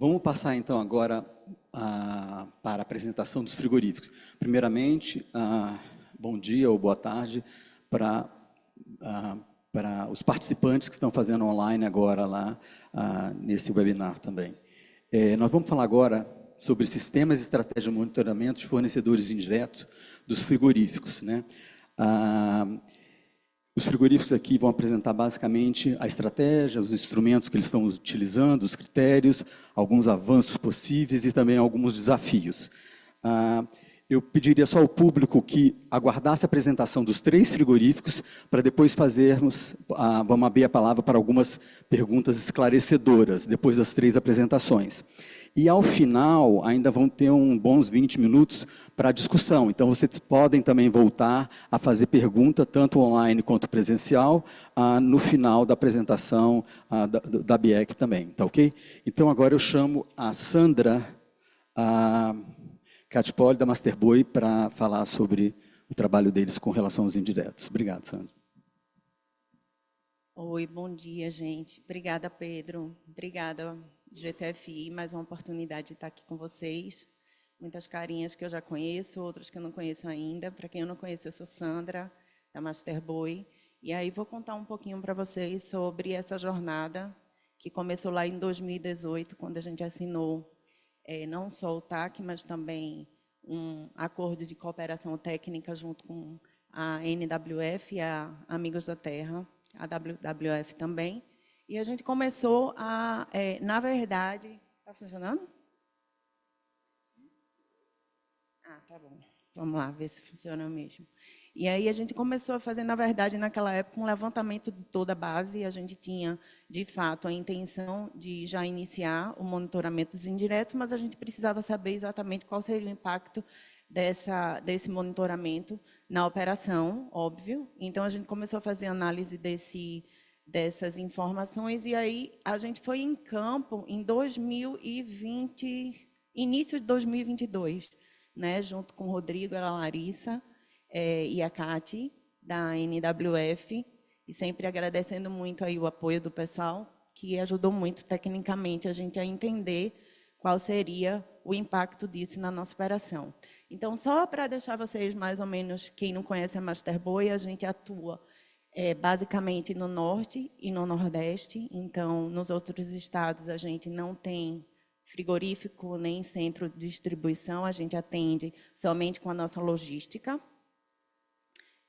Vamos passar então agora para a apresentação dos frigoríficos. Primeiramente, bom dia ou boa tarde para os participantes que estão fazendo online agora lá nesse webinar também. Nós vamos falar agora sobre sistemas e estratégias de monitoramento de fornecedores indiretos dos frigoríficos, né? Os frigoríficos aqui vão apresentar basicamente a estratégia, os instrumentos que eles estão utilizando, os critérios, alguns avanços possíveis e também alguns desafios. Eu pediria só ao público que aguardasse a apresentação dos 3 frigoríficos para depois fazermos, vamos abrir a palavra para algumas perguntas esclarecedoras, depois das 3 apresentações. E ao final, ainda vão ter bons 20 minutos para a discussão. Então, vocês podem também voltar a fazer pergunta, tanto online quanto presencial, no final da apresentação da BIEC também, tá ok? Então, agora eu chamo a Sandra Catipoli, da Masterboy, para falar sobre o trabalho deles com relação aos indiretos. Obrigado, Sandra. Oi, bom dia, gente. Obrigada, Pedro. Obrigada, GTFI, mais uma oportunidade de estar aqui com vocês. Muitas carinhas que eu já conheço, outras que eu não conheço ainda. Para quem eu não conheço, eu sou Sandra, da Masterboy. E aí vou contar um pouquinho para vocês sobre essa jornada que começou lá em 2018, quando a gente assinou não só o TAC, mas também um acordo de cooperação técnica junto com a NWF e a Amigos da Terra, a WWF também. E a gente começou na verdade... Está funcionando? Tá bom. Vamos lá, ver se funciona mesmo. E aí a gente começou a fazer, na verdade, naquela época, um levantamento de toda a base. A gente tinha, de fato, a intenção de já iniciar o monitoramento dos indiretos, mas a gente precisava saber exatamente qual seria o impacto desse monitoramento na operação, óbvio. Então, a gente começou a fazer análise dessas informações, e aí a gente foi em campo em 2020, início de 2022, né, junto com o Rodrigo, a Larissa e a Cati, da NWF, e sempre agradecendo muito aí o apoio do pessoal, que ajudou muito tecnicamente a gente a entender qual seria o impacto disso na nossa operação. Então, só para deixar vocês mais ou menos, quem não conhece a Masterboy, a gente atua basicamente no Norte e no Nordeste. Então, nos outros estados, a gente não tem frigorífico nem centro de distribuição, a gente atende somente com a nossa logística.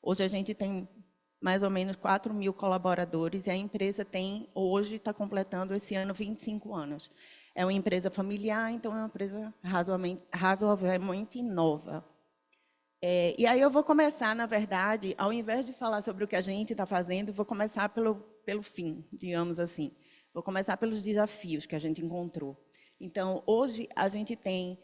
Hoje a gente tem mais ou menos 4.000 colaboradores e a empresa hoje está completando esse ano 25 anos. É uma empresa familiar, então é uma empresa razoavelmente nova. E aí eu vou começar, na verdade, ao invés de falar sobre o que a gente está fazendo, vou começar pelo fim, digamos assim. Vou começar pelos desafios que a gente encontrou. Então, hoje, a gente tem,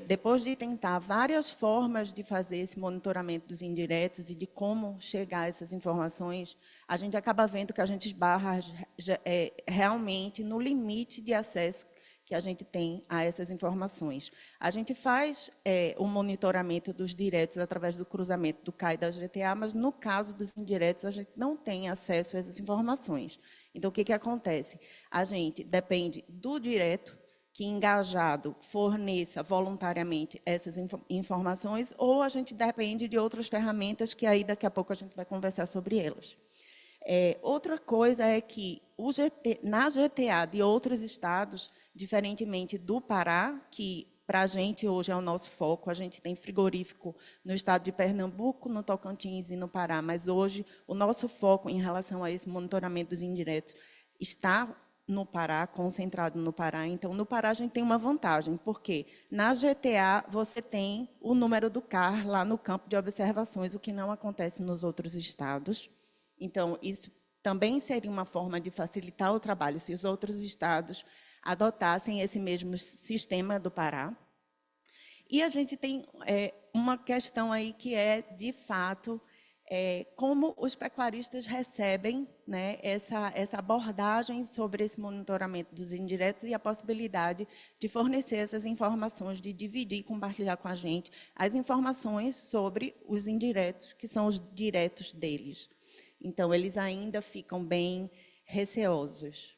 depois de tentar várias formas de fazer esse monitoramento dos indiretos e de como chegar a essas informações, a gente acaba vendo que a gente esbarra realmente no limite de acesso que a gente tem a essas informações. A gente faz o monitoramento dos diretos através do cruzamento do CAI e da GTA, mas, no caso dos indiretos, a gente não tem acesso a essas informações. Então, o que acontece? A gente depende do direto, que engajado forneça voluntariamente essas informações, ou a gente depende de outras ferramentas que aí daqui a pouco a gente vai conversar sobre elas. Outra coisa é que na GTA de outros estados, diferentemente do Pará, que para a gente hoje é o nosso foco, a gente tem frigorífico no estado de Pernambuco, no Tocantins e no Pará, mas hoje o nosso foco em relação a esse monitoramento dos indiretos está no Pará, concentrado no Pará. Então, no Pará, a gente tem uma vantagem, porque na GTA você tem o número do CAR lá no campo de observações, o que não acontece nos outros estados. Então, isso também seria uma forma de facilitar o trabalho, se os outros estados adotassem esse mesmo sistema do Pará. E a gente tem uma questão aí que de fato, como os pecuaristas recebem, né, essa abordagem sobre esse monitoramento dos indiretos e a possibilidade de fornecer essas informações, de dividir e compartilhar com a gente as informações sobre os indiretos, que são os diretos deles. Então, eles ainda ficam bem receosos.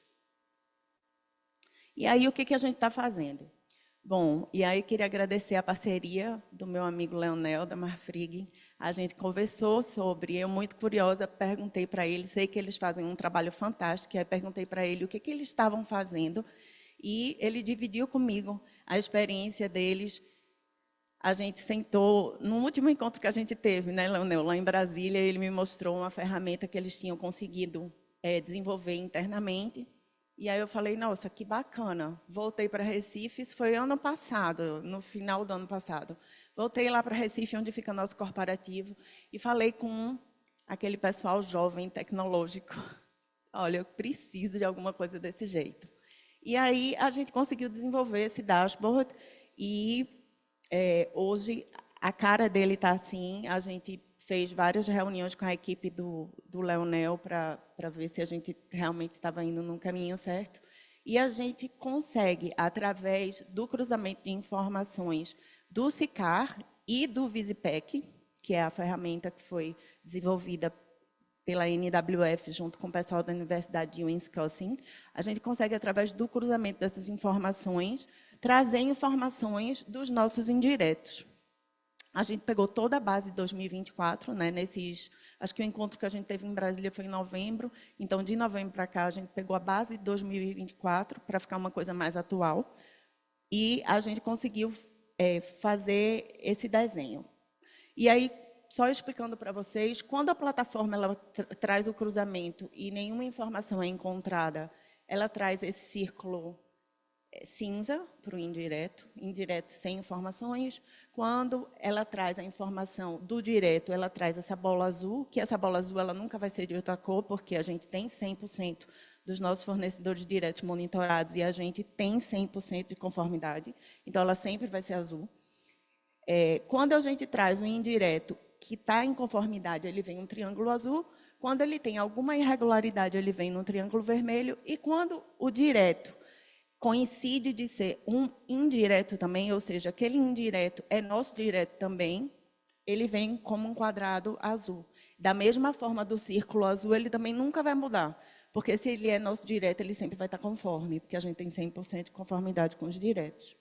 E aí, o que a gente está fazendo? Bom, e aí queria agradecer a parceria do meu amigo Leonel, da Marfrig. A gente conversou sobre, eu muito curiosa, perguntei para ele, sei que eles fazem um trabalho fantástico, aí perguntei para ele o que eles estavam fazendo, e ele dividiu comigo a experiência deles. A gente sentou, no último encontro que a gente teve, né, Leonel, lá em Brasília, ele me mostrou uma ferramenta que eles tinham conseguido desenvolver internamente. E aí eu falei, nossa, que bacana. Voltei para Recife, isso foi ano passado, no final do ano passado. Voltei lá para Recife, onde fica nosso corporativo, e falei com aquele pessoal jovem, tecnológico. Olha, eu preciso de alguma coisa desse jeito. E aí a gente conseguiu desenvolver esse dashboard e hoje a cara dele está assim. A gente fez várias reuniões com a equipe do Leonel para ver se a gente realmente estava indo no caminho certo. E a gente consegue, através do cruzamento de informações do SICAR e do Visipec, que é a ferramenta que foi desenvolvida pela NWF, junto com o pessoal da Universidade de Wisconsin, a gente consegue, através do cruzamento dessas informações, trazer informações dos nossos indiretos. A gente pegou toda a base de 2024, né, acho que o encontro que a gente teve em Brasília foi em novembro, então, de novembro para cá, a gente pegou a base de 2024 para ficar uma coisa mais atual, e a gente conseguiu fazer esse desenho. E aí, só explicando para vocês, quando a plataforma ela traz o cruzamento e nenhuma informação é encontrada, ela traz esse círculo cinza para o indireto sem informações. Quando ela traz a informação do direto, ela traz essa bola azul, que essa bola azul ela nunca vai ser de outra cor, porque a gente tem 100% dos nossos fornecedores diretos monitorados e a gente tem 100% de conformidade, então ela sempre vai ser azul. Quando a gente traz o indireto que está em conformidade, ele vem um triângulo azul. Quando ele tem alguma irregularidade, ele vem num triângulo vermelho. E quando o direto coincide de ser um indireto também, ou seja, aquele indireto é nosso direto também, ele vem como um quadrado azul. Da mesma forma do círculo azul, ele também nunca vai mudar, porque se ele é nosso direto, ele sempre vai estar conforme, porque a gente tem 100% de conformidade com os diretos.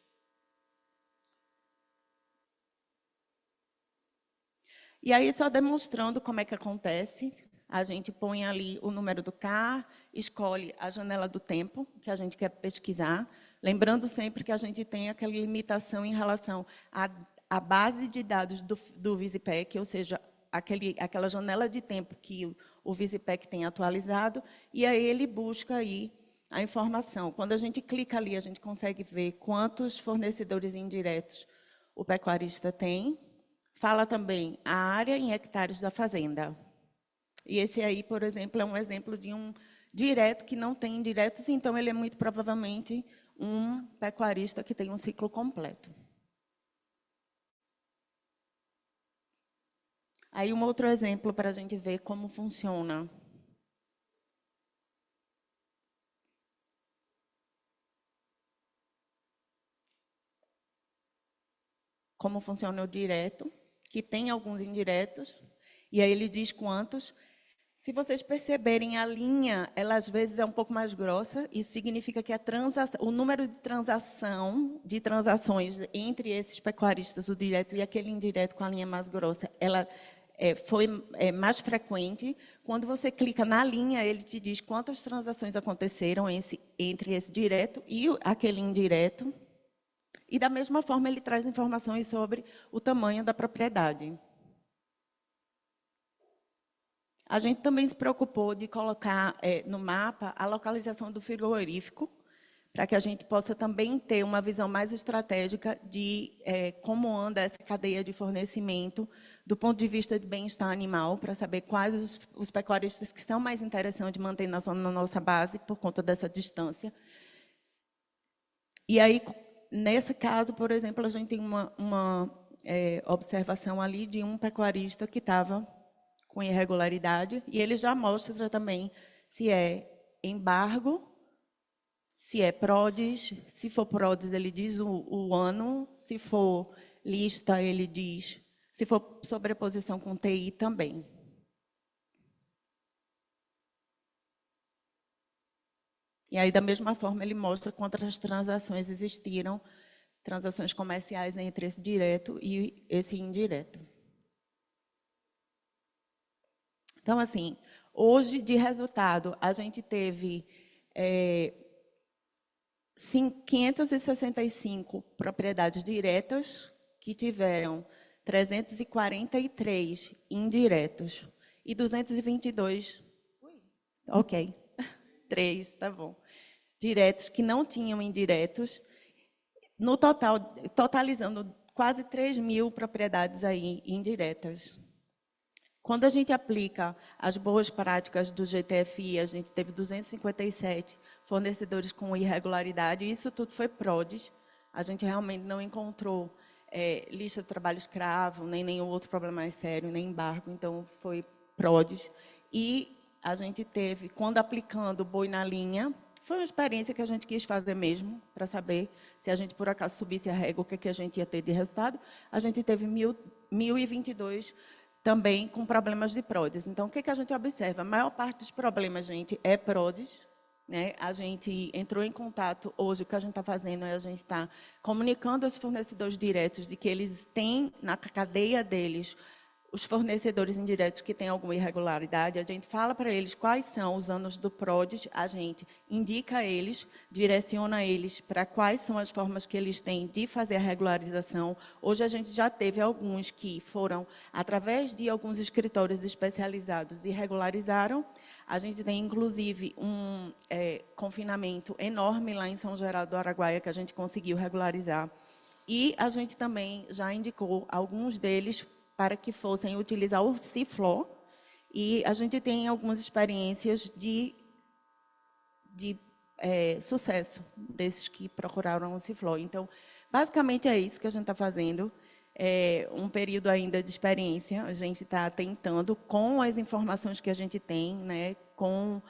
E aí, só demonstrando como é que acontece, a gente põe ali o número do CAR, escolhe a janela do tempo que a gente quer pesquisar, lembrando sempre que a gente tem aquela limitação em relação à base de dados do Visipec, ou seja, aquela janela de tempo que o Visipec tem atualizado, e aí ele busca aí a informação. Quando a gente clica ali, a gente consegue ver quantos fornecedores indiretos o pecuarista tem. Fala também a área em hectares da fazenda. E esse aí, por exemplo, é um exemplo de um direto que não tem indiretos, então ele é muito provavelmente um pecuarista que tem um ciclo completo. Aí um outro exemplo para a gente ver como funciona. Como funciona o direto, que tem alguns indiretos, e aí ele diz quantos. Se vocês perceberem, a linha, ela às vezes é um pouco mais grossa, isso significa que o número de transações entre esses pecuaristas, o direto e aquele indireto com a linha mais grossa, ela foi mais frequente. Quando você clica na linha, ele te diz quantas transações aconteceram entre esse direto e aquele indireto. E, da mesma forma, ele traz informações sobre o tamanho da propriedade. A gente também se preocupou de colocar no mapa a localização do frigorífico, para que a gente possa também ter uma visão mais estratégica de como anda essa cadeia de fornecimento do ponto de vista de bem-estar animal, para saber quais os pecuaristas que são mais interessantes de manter na nossa base, por conta dessa distância. E aí, nesse caso, por exemplo, a gente tem uma observação ali de um pecuarista que estava com irregularidade, e ele já mostra também se é embargo, se é PRODES. Se for PRODES, ele diz o ano, se for lista, ele diz, se for sobreposição com TI também. E aí, da mesma forma, ele mostra quantas transações existiram, transações comerciais entre esse direto e esse indireto. Então, assim, hoje, de resultado, a gente teve 565 propriedades diretas que tiveram 343 indiretos e 222, ok, 3, tá bom, diretos que não tinham indiretos, no total, totalizando quase 3.000 propriedades aí indiretas. Quando a gente aplica as boas práticas do GTFI, a gente teve 257 fornecedores com irregularidade, e isso tudo foi PRODES. A gente realmente não encontrou lista de trabalho escravo, nem nenhum outro problema mais sério, nem embargo, então foi PRODES. E a gente teve, quando aplicando o boi na linha, foi uma experiência que a gente quis fazer mesmo, para saber se a gente, por acaso, subisse a régua, o que a gente ia ter de resultado. A gente teve 1.022 também com problemas de PRODES. Então, o que a gente observa? A maior parte dos problemas, gente, é PRODES. Né? A gente entrou em contato, hoje o que a gente está fazendo é a gente está comunicando aos fornecedores diretos de que eles têm na cadeia deles os fornecedores indiretos que têm alguma irregularidade, a gente fala para eles quais são os anos do PRODES, a gente indica a eles, direciona eles para quais são as formas que eles têm de fazer a regularização. Hoje a gente já teve alguns que foram, através de alguns escritórios especializados, e regularizaram. A gente tem, inclusive, um confinamento enorme lá em São Geraldo do Araguaia, que a gente conseguiu regularizar. E a gente também já indicou alguns deles para que fossem utilizar o Cifló, e a gente tem algumas experiências de sucesso desses que procuraram o Cifló. Então, basicamente é isso que a gente está fazendo. É um período ainda de experiência, a gente está tentando, com as informações que a gente tem, né, com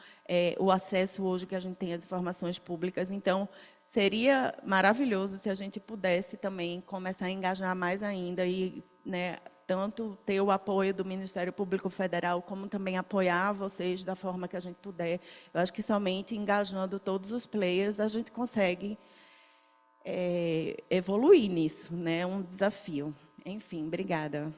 o acesso hoje que a gente tem às informações públicas. Então, seria maravilhoso se a gente pudesse também começar a engajar mais ainda e, né, tanto ter o apoio do Ministério Público Federal, como também apoiar vocês da forma que a gente puder. Eu acho que somente engajando todos os players a gente consegue evoluir nisso, né? É um desafio. Enfim, obrigada.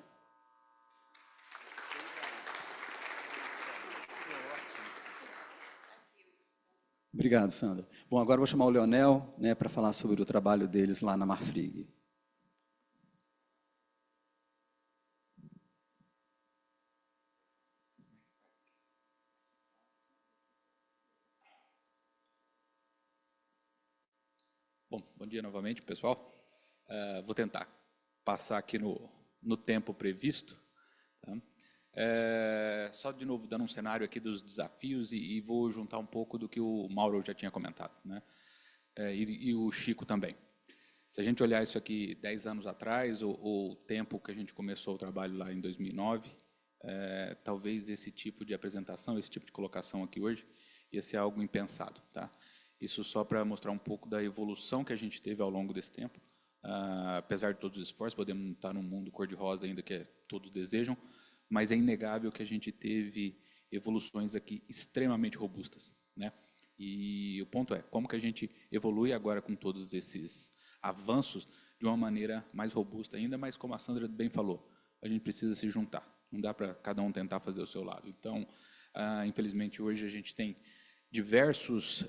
Obrigado, Sandra. Bom, agora eu vou chamar o Leonel, né, para falar sobre o trabalho deles lá na Marfrig. Bom dia novamente, pessoal. Vou tentar passar aqui no tempo previsto. Tá? Só de novo dando um cenário aqui dos desafios e vou juntar um pouco do que o Mauro já tinha comentado, né? E o Chico também. Se a gente olhar isso aqui 10 anos atrás, ou o tempo que a gente começou o trabalho lá em 2009, talvez esse tipo de apresentação, esse tipo de colocação aqui hoje, ia ser algo impensado, tá? Isso só para mostrar um pouco da evolução que a gente teve ao longo desse tempo. Apesar de todos os esforços, podemos estar num mundo cor-de-rosa ainda que todos desejam, mas é inegável que a gente teve evoluções aqui extremamente robustas, né? E o ponto é, como que a gente evolui agora com todos esses avanços de uma maneira mais robusta ainda, mas como a Sandra bem falou, a gente precisa se juntar, não dá para cada um tentar fazer o seu lado. Então, infelizmente, hoje a gente tem diversos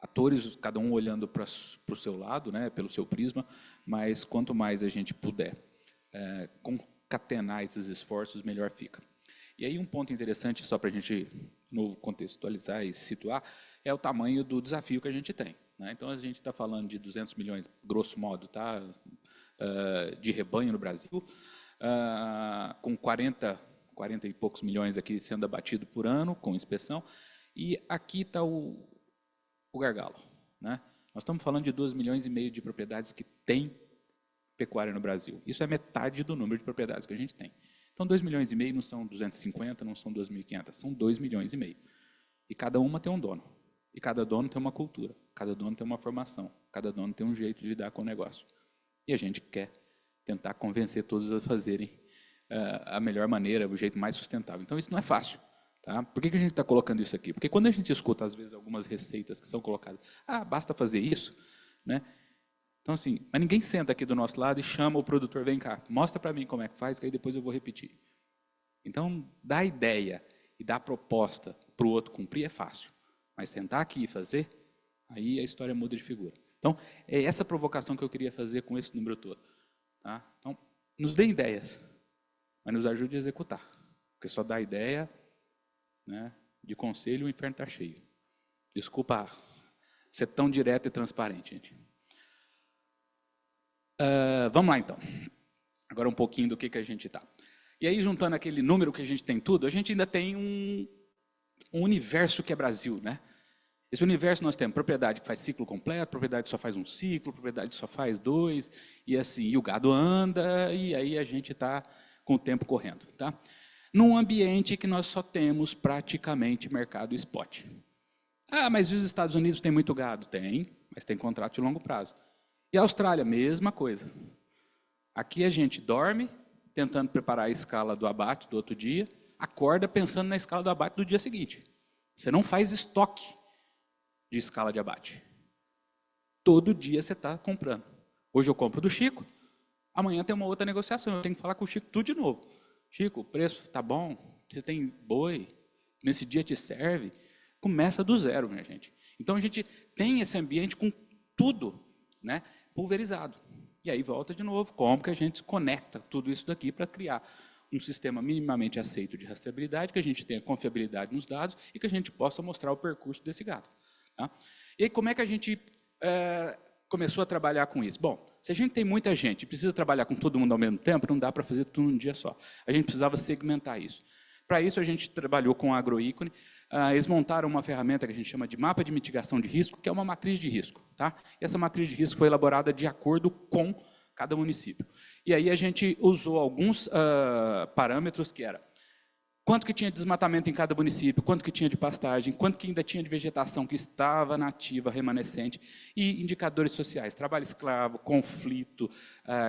atores, cada um olhando para o seu lado, né, pelo seu prisma, mas quanto mais a gente puder concatenar esses esforços, melhor fica. E aí um ponto interessante, só para a gente de novo contextualizar e situar, é o tamanho do desafio que a gente tem, né? Então, a gente está falando de 200 milhões, grosso modo, tá, de rebanho no Brasil, com 40 e poucos milhões aqui sendo abatido por ano, com inspeção, e aqui está o gargalo, né? Nós estamos falando de 2,5 milhões de propriedades que têm pecuária no Brasil. Isso é metade do número de propriedades que a gente tem. Então, 2,5 milhões não são 250, não são 2.500, são 2,5 milhões. E cada uma tem um dono. E cada dono tem uma cultura, cada dono tem uma formação, cada dono tem um jeito de lidar com o negócio. E a gente quer tentar convencer todos a fazerem a melhor maneira, o jeito mais sustentável. Então, isso não é fácil, Tá? Por que a gente está colocando isso aqui? Porque quando a gente escuta, às vezes, algumas receitas que são colocadas, basta fazer isso, né? Então, assim, mas ninguém senta aqui do nosso lado e chama o produtor, vem cá, mostra para mim como é que faz, que aí depois eu vou repetir. Então, dar ideia e dar proposta para o outro cumprir é fácil, mas sentar aqui e fazer, aí a história muda de figura. Então, é essa provocação que eu queria fazer com esse número todo. Tá? Então, nos dê ideias, mas nos ajude a executar, porque só dá ideia, né, de conselho, o inferno está cheio. Desculpa ser tão direto e transparente, gente. Vamos lá, então. Agora um pouquinho do que a gente está. E aí, juntando aquele número que a gente tem tudo, a gente ainda tem um universo que é Brasil, né? Esse universo nós temos propriedade que faz ciclo completo, propriedade que só faz um ciclo, propriedade que só faz 2, e assim, e o gado anda, e aí a gente está com o tempo correndo, tá? Num ambiente que nós só temos praticamente mercado spot. Mas os Estados Unidos têm muito gado? Tem, mas tem contrato de longo prazo. E a Austrália, mesma coisa. Aqui a gente dorme, tentando preparar a escala do abate do outro dia, acorda pensando na escala do abate do dia seguinte. Você não faz estoque de escala de abate. Todo dia você está comprando. Hoje eu compro do Chico, amanhã tem uma outra negociação, eu tenho que falar com o Chico tudo de novo. Chico, o preço está bom, você tem boi, nesse dia te serve. Começa do zero, minha gente. Então a gente tem esse ambiente com tudo, né, pulverizado. E aí volta de novo, como que a gente conecta tudo isso daqui para criar um sistema minimamente aceito de rastreabilidade, que a gente tenha confiabilidade nos dados e que a gente possa mostrar o percurso desse gado. Tá? E aí como é que a gente começou a trabalhar com isso? Bom, se a gente tem muita gente e precisa trabalhar com todo mundo ao mesmo tempo, não dá para fazer tudo num dia só. A gente precisava segmentar isso. Para isso, a gente trabalhou com a Agroícone. Eles montaram uma ferramenta que a gente chama de mapa de mitigação de risco, que é uma matriz de risco. Tá? E essa matriz de risco foi elaborada de acordo com cada município. E aí a gente usou alguns parâmetros que era quanto que tinha de desmatamento em cada município, quanto que tinha de pastagem, quanto que ainda tinha de vegetação que estava nativa, remanescente, e indicadores sociais, trabalho escravo, conflito,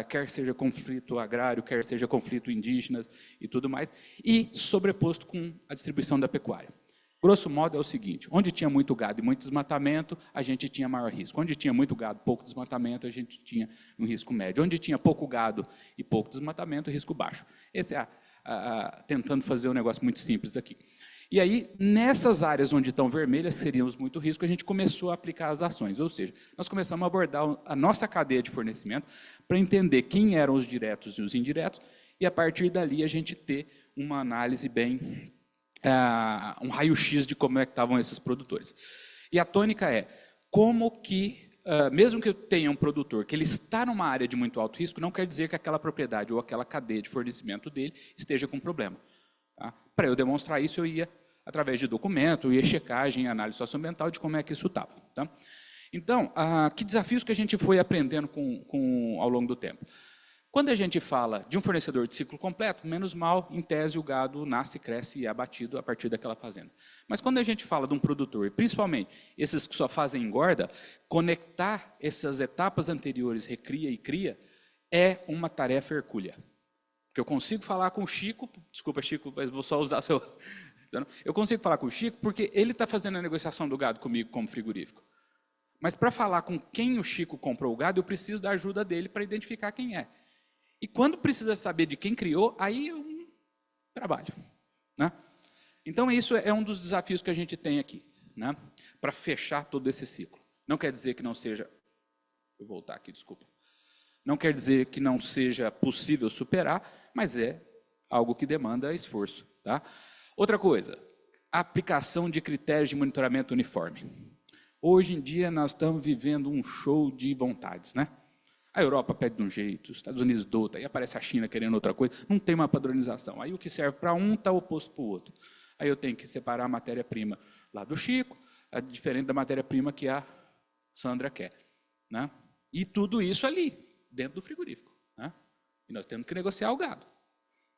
quer seja conflito agrário, quer seja conflito indígenas e tudo mais, e sobreposto com a distribuição da pecuária. Grosso modo é o seguinte, onde tinha muito gado e muito desmatamento, a gente tinha maior risco. Onde tinha muito gado, pouco desmatamento, a gente tinha um risco médio. Onde tinha pouco gado e pouco desmatamento, risco baixo. Esse é tentando fazer um negócio muito simples aqui. E aí, nessas áreas onde estão vermelhas, seríamos muito risco, a gente começou a aplicar as ações. Ou seja, nós começamos a abordar a nossa cadeia de fornecimento para entender quem eram os diretos e os indiretos, e a partir dali a gente ter uma análise bem, um raio-x de como é que estavam esses produtores. E a tônica é, como que mesmo que eu tenha um produtor que ele está numa área de muito alto risco, não quer dizer que aquela propriedade ou aquela cadeia de fornecimento dele esteja com problema. Tá? Para eu demonstrar isso, eu ia, através de documento, eu ia checagem, análise socioambiental de como é que isso estava. Tá? Então, que desafios que a gente foi aprendendo ao longo do tempo? Quando a gente fala de um fornecedor de ciclo completo, menos mal, em tese, o gado nasce, cresce e é abatido a partir daquela fazenda. Mas quando a gente fala de um produtor, e principalmente esses que só fazem engorda, conectar essas etapas anteriores, recria e cria, é uma tarefa hercúlea. Porque eu consigo falar com o Chico, desculpa, Chico, mas vou só usar seu... Eu consigo falar com o Chico porque ele está fazendo a negociação do gado comigo como frigorífico. Mas para falar com quem o Chico comprou o gado, eu preciso da ajuda dele para identificar quem é. E quando precisa saber de quem criou, aí é um trabalho. Né? Então, isso é um dos desafios que a gente tem aqui, né? Para fechar todo esse ciclo. Não quer dizer que não seja... Vou voltar aqui, desculpa. Não quer dizer que não seja possível superar, mas é algo que demanda esforço. Tá? Outra coisa, a aplicação de critérios de monitoramento uniforme. Hoje em dia, nós estamos vivendo um show de vontades, né? A Europa pede de um jeito, os Estados Unidos de outro, aí aparece a China querendo outra coisa, não tem uma padronização. Aí o que serve para um está oposto para o outro. Aí eu tenho que separar a matéria-prima lá do Chico, diferente da matéria-prima que a Sandra quer. Né? E tudo isso ali, dentro do frigorífico. Né? E nós temos que negociar o gado.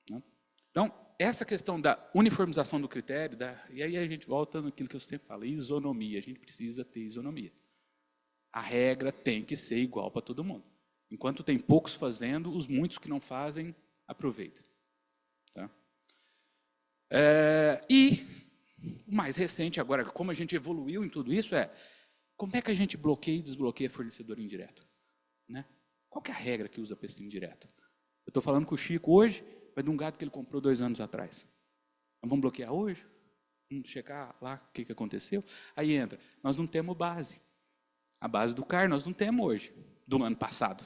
Né? Então, essa questão da uniformização do critério, e aí a gente volta naquilo que eu sempre falo, isonomia, a gente precisa ter isonomia. A regra tem que ser igual para todo mundo. Enquanto tem poucos fazendo, os muitos que não fazem, aproveitam. Tá? E O mais recente agora, como a gente evoluiu em tudo isso, é como é que a gente bloqueia e desbloqueia fornecedor indireto? Né? Qual que é a regra que usa para esse indireto? Eu estou falando com o Chico hoje, vai de um gado que ele comprou 2 anos atrás. Então, vamos bloquear hoje? Vamos checar lá o que aconteceu? Aí entra, nós não temos base. A base do CAR nós não temos hoje, do ano passado.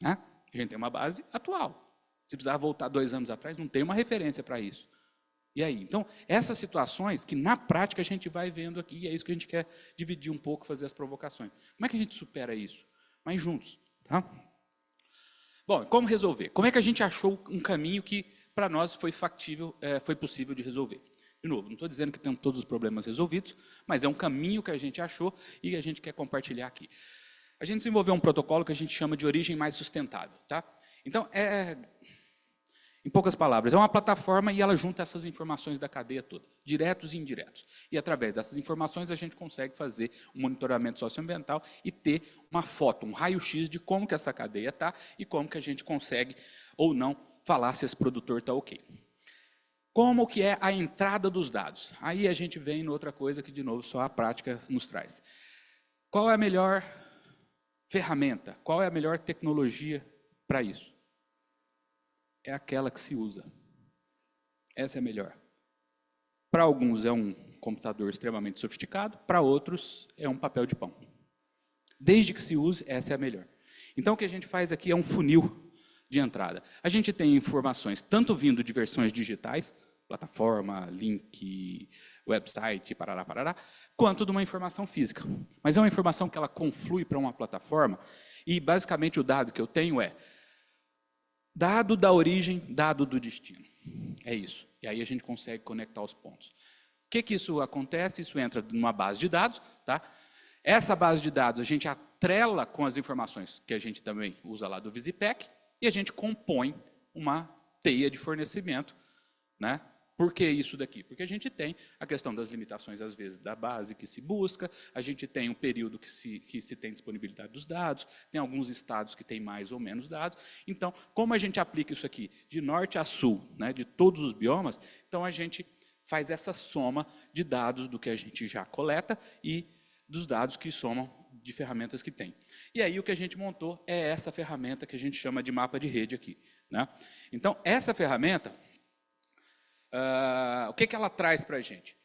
Né? A gente tem uma base atual. Se precisar voltar 2 anos atrás, não tem uma referência para isso. E aí? Então, essas situações que na prática a gente vai vendo aqui, e é isso que a gente quer dividir um pouco, fazer as provocações. Como é que a gente supera isso? Mas juntos. Tá? Bom, como resolver? Como é que a gente achou um caminho que para nós foi factível, foi possível de resolver? De novo, não estou dizendo que temos todos os problemas resolvidos, mas é um caminho que a gente achou e a gente quer compartilhar aqui. A gente desenvolveu um protocolo que a gente chama de origem mais sustentável. Tá? Então, em poucas palavras, é uma plataforma e ela junta essas informações da cadeia toda, diretos e indiretos. E através dessas informações a gente consegue fazer um monitoramento socioambiental e ter uma foto, um raio-x de como que essa cadeia está e como que a gente consegue ou não falar se esse produtor está ok. Como que é a entrada dos dados? Aí a gente vem em outra coisa que, de novo, só a prática nos traz. Qual é a melhor ferramenta? Qual é a melhor tecnologia para isso? É aquela que se usa. Essa é a melhor. Para alguns é um computador extremamente sofisticado, para outros é um papel de pão. Desde que se use, essa é a melhor. Então o que a gente faz aqui é um funil de entrada. A gente tem informações tanto vindo de versões digitais, plataforma, link, website, parará, parará, quanto de uma informação física. Mas é uma informação que ela conflui para uma plataforma e basicamente o dado que eu tenho é dado da origem, dado do destino. É isso. E aí a gente consegue conectar os pontos. O que isso acontece? Isso entra numa base de dados. Tá? Essa base de dados a gente atrela com as informações que a gente também usa lá do Visipec e a gente compõe uma teia de fornecimento. Né? Por que isso daqui? Porque a gente tem a questão das limitações, às vezes, da base que se busca, a gente tem um período que se tem disponibilidade dos dados, tem alguns estados que têm mais ou menos dados. Então, como a gente aplica isso aqui de norte a sul, né, de todos os biomas, então a gente faz essa soma de dados do que a gente já coleta e dos dados que somam de ferramentas que tem. E aí o que a gente montou é essa ferramenta que a gente chama de mapa de rede aqui. Né? Então, essa ferramenta... o que ela traz para a gente?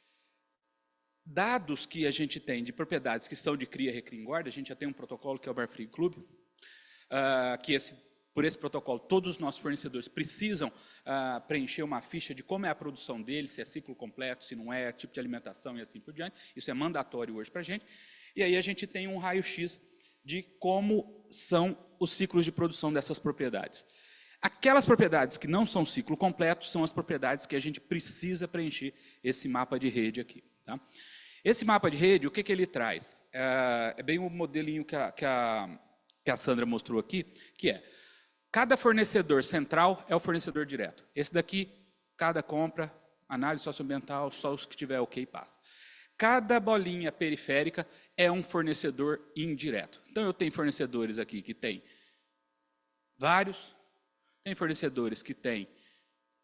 Dados que a gente tem de propriedades que são de cria, recria e engorda, a gente já tem um protocolo que é o Bar Free Club, por esse protocolo todos os nossos fornecedores precisam preencher uma ficha de como é a produção deles, se é ciclo completo, se não é, tipo de alimentação e assim por diante. Isso é mandatório hoje para a gente. E aí a gente tem um raio-x de como são os ciclos de produção dessas propriedades. Aquelas propriedades que não são ciclo completo são as propriedades que a gente precisa preencher esse mapa de rede aqui. Tá? Esse mapa de rede, o que ele traz? É bem o modelinho que a Sandra mostrou aqui, que é, cada fornecedor central é o fornecedor direto. Esse daqui, cada compra, análise socioambiental, só os que tiver ok passa. Cada bolinha periférica é um fornecedor indireto. Então, eu tenho fornecedores aqui que tem vários. Tem fornecedores que têm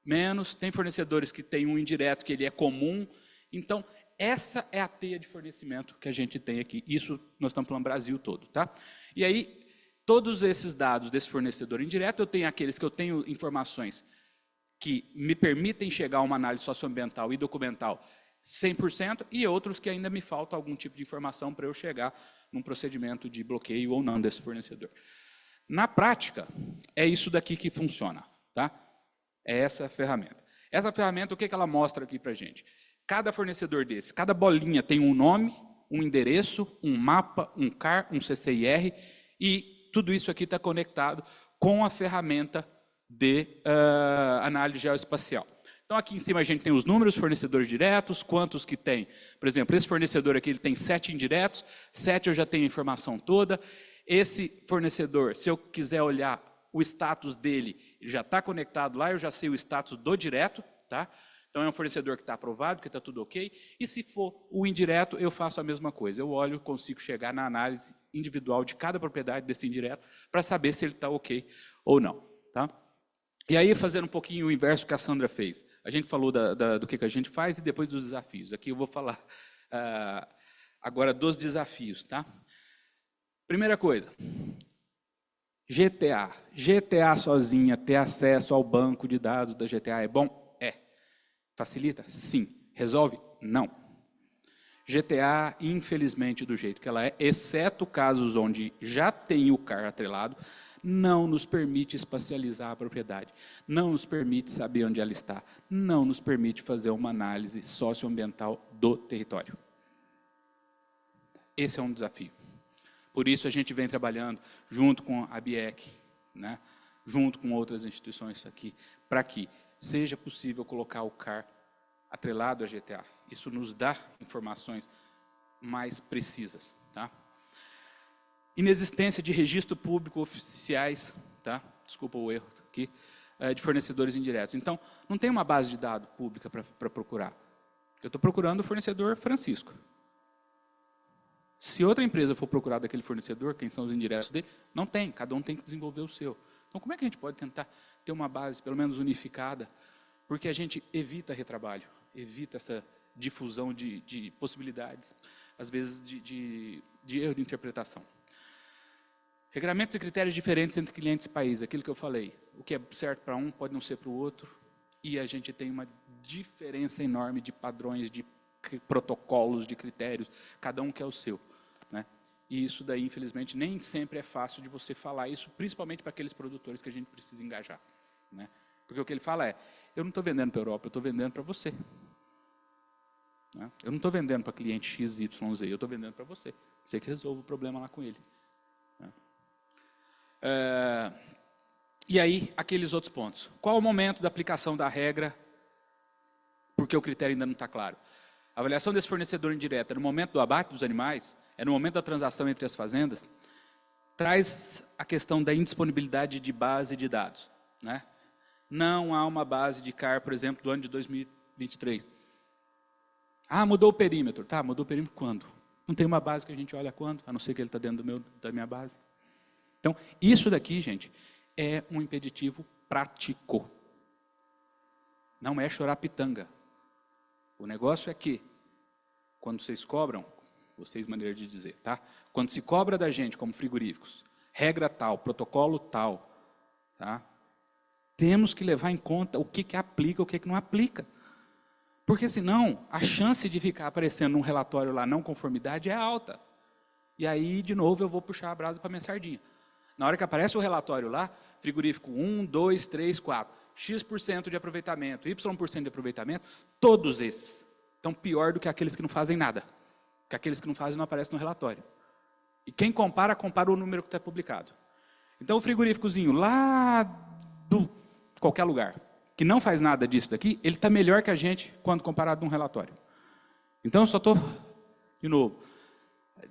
menos, tem fornecedores que têm um indireto que ele é comum. Então, essa é a teia de fornecimento que a gente tem aqui. Isso nós estamos falando Brasil todo. Tá? E aí, todos esses dados desse fornecedor indireto, eu tenho aqueles que eu tenho informações que me permitem chegar a uma análise socioambiental e documental 100%, e outros que ainda me falta algum tipo de informação para eu chegar num procedimento de bloqueio ou não desse fornecedor. Na prática, é isso daqui que funciona. Tá? É essa ferramenta. Essa ferramenta, o que ela mostra aqui para a gente? Cada fornecedor desse, cada bolinha tem um nome, um endereço, um mapa, um CAR, um CCIR, e tudo isso aqui está conectado com a ferramenta de análise geoespacial. Então, aqui em cima a gente tem os números, fornecedores diretos, quantos que tem. Por exemplo, esse fornecedor aqui ele tem 7 indiretos, 7 eu já tenho a informação toda. Esse fornecedor, se eu quiser olhar o status dele, ele já está conectado lá, eu já sei o status do direto. Tá? Então, é um fornecedor que está aprovado, que está tudo ok. E se for o indireto, eu faço a mesma coisa. Eu olho, consigo chegar na análise individual de cada propriedade desse indireto para saber se ele está ok ou não. Tá? E aí, fazendo um pouquinho o inverso que a Sandra fez. A gente falou do que a gente faz e depois dos desafios. Aqui eu vou falar agora dos desafios. Tá? Primeira coisa, GTA. GTA sozinha, ter acesso ao banco de dados da GTA é bom? É. Facilita? Sim. Resolve? Não. GTA, infelizmente, do jeito que ela é, exceto casos onde já tem o CAR atrelado, não nos permite espacializar a propriedade, não nos permite saber onde ela está, não nos permite fazer uma análise socioambiental do território. Esse é um desafio. Por isso a gente vem trabalhando junto com a BIEC, né, junto com outras instituições aqui, para que seja possível colocar o CAR atrelado à GTA. Isso nos dá informações mais precisas. Tá? Inexistência de registro público oficiais, tá? Desculpa o erro aqui, de fornecedores indiretos. Então, não tem uma base de dados pública para procurar. Eu estou procurando o fornecedor Francisco. Se outra empresa for procurar daquele fornecedor, quem são os indiretos dele, não tem, cada um tem que desenvolver o seu. Então, como é que a gente pode tentar ter uma base, pelo menos unificada, porque a gente evita retrabalho, evita essa difusão de possibilidades, às vezes de erro de interpretação. Regramentos e critérios diferentes entre clientes e países, aquilo que eu falei. O que é certo para um pode não ser para o outro, e a gente tem uma diferença enorme de padrões, de protocolos, de critérios, cada um quer o seu. Né? E isso daí, infelizmente, nem sempre é fácil de você falar isso, principalmente para aqueles produtores que a gente precisa engajar. Né? Porque o que ele fala é, eu não estou vendendo para a Europa, eu estou vendendo para você. Né? Eu não estou vendendo para cliente X, Y, Z, eu estou vendendo para você. Você que resolve o problema lá com ele. Né? E aí, aqueles outros pontos. Qual o momento da aplicação da regra? Porque o critério ainda não está claro. A avaliação desse fornecedor indireto é no momento do abate dos animais, é no momento da transação entre as fazendas, traz a questão da indisponibilidade de base de dados. Né? Não há uma base de CAR, por exemplo, do ano de 2023. Ah, mudou o perímetro. Tá, mudou o perímetro quando? Não tem uma base que a gente olha quando, a não ser que ele está dentro da minha base. Então, isso daqui, gente, é um impeditivo prático. Não é chorar pitanga. O negócio é que, quando vocês cobram, vocês, maneira de dizer, tá? Quando se cobra da gente, como frigoríficos, regra tal, protocolo tal, tá? Temos que levar em conta o que aplica, o que não aplica. Porque, senão, a chance de ficar aparecendo num relatório lá, não conformidade, é alta. E aí, de novo, eu vou puxar a brasa para minha sardinha. Na hora que aparece o relatório lá, frigorífico 1, 2, 3, 4, X% de aproveitamento, Y% de aproveitamento, todos esses estão pior do que aqueles que não fazem nada. Porque aqueles que não fazem não aparecem no relatório. E quem compara, compara o número que está publicado. Então, o frigoríficozinho lá do qualquer lugar, que não faz nada disso daqui, ele está melhor que a gente quando comparado num relatório. Então, eu só estou, de novo,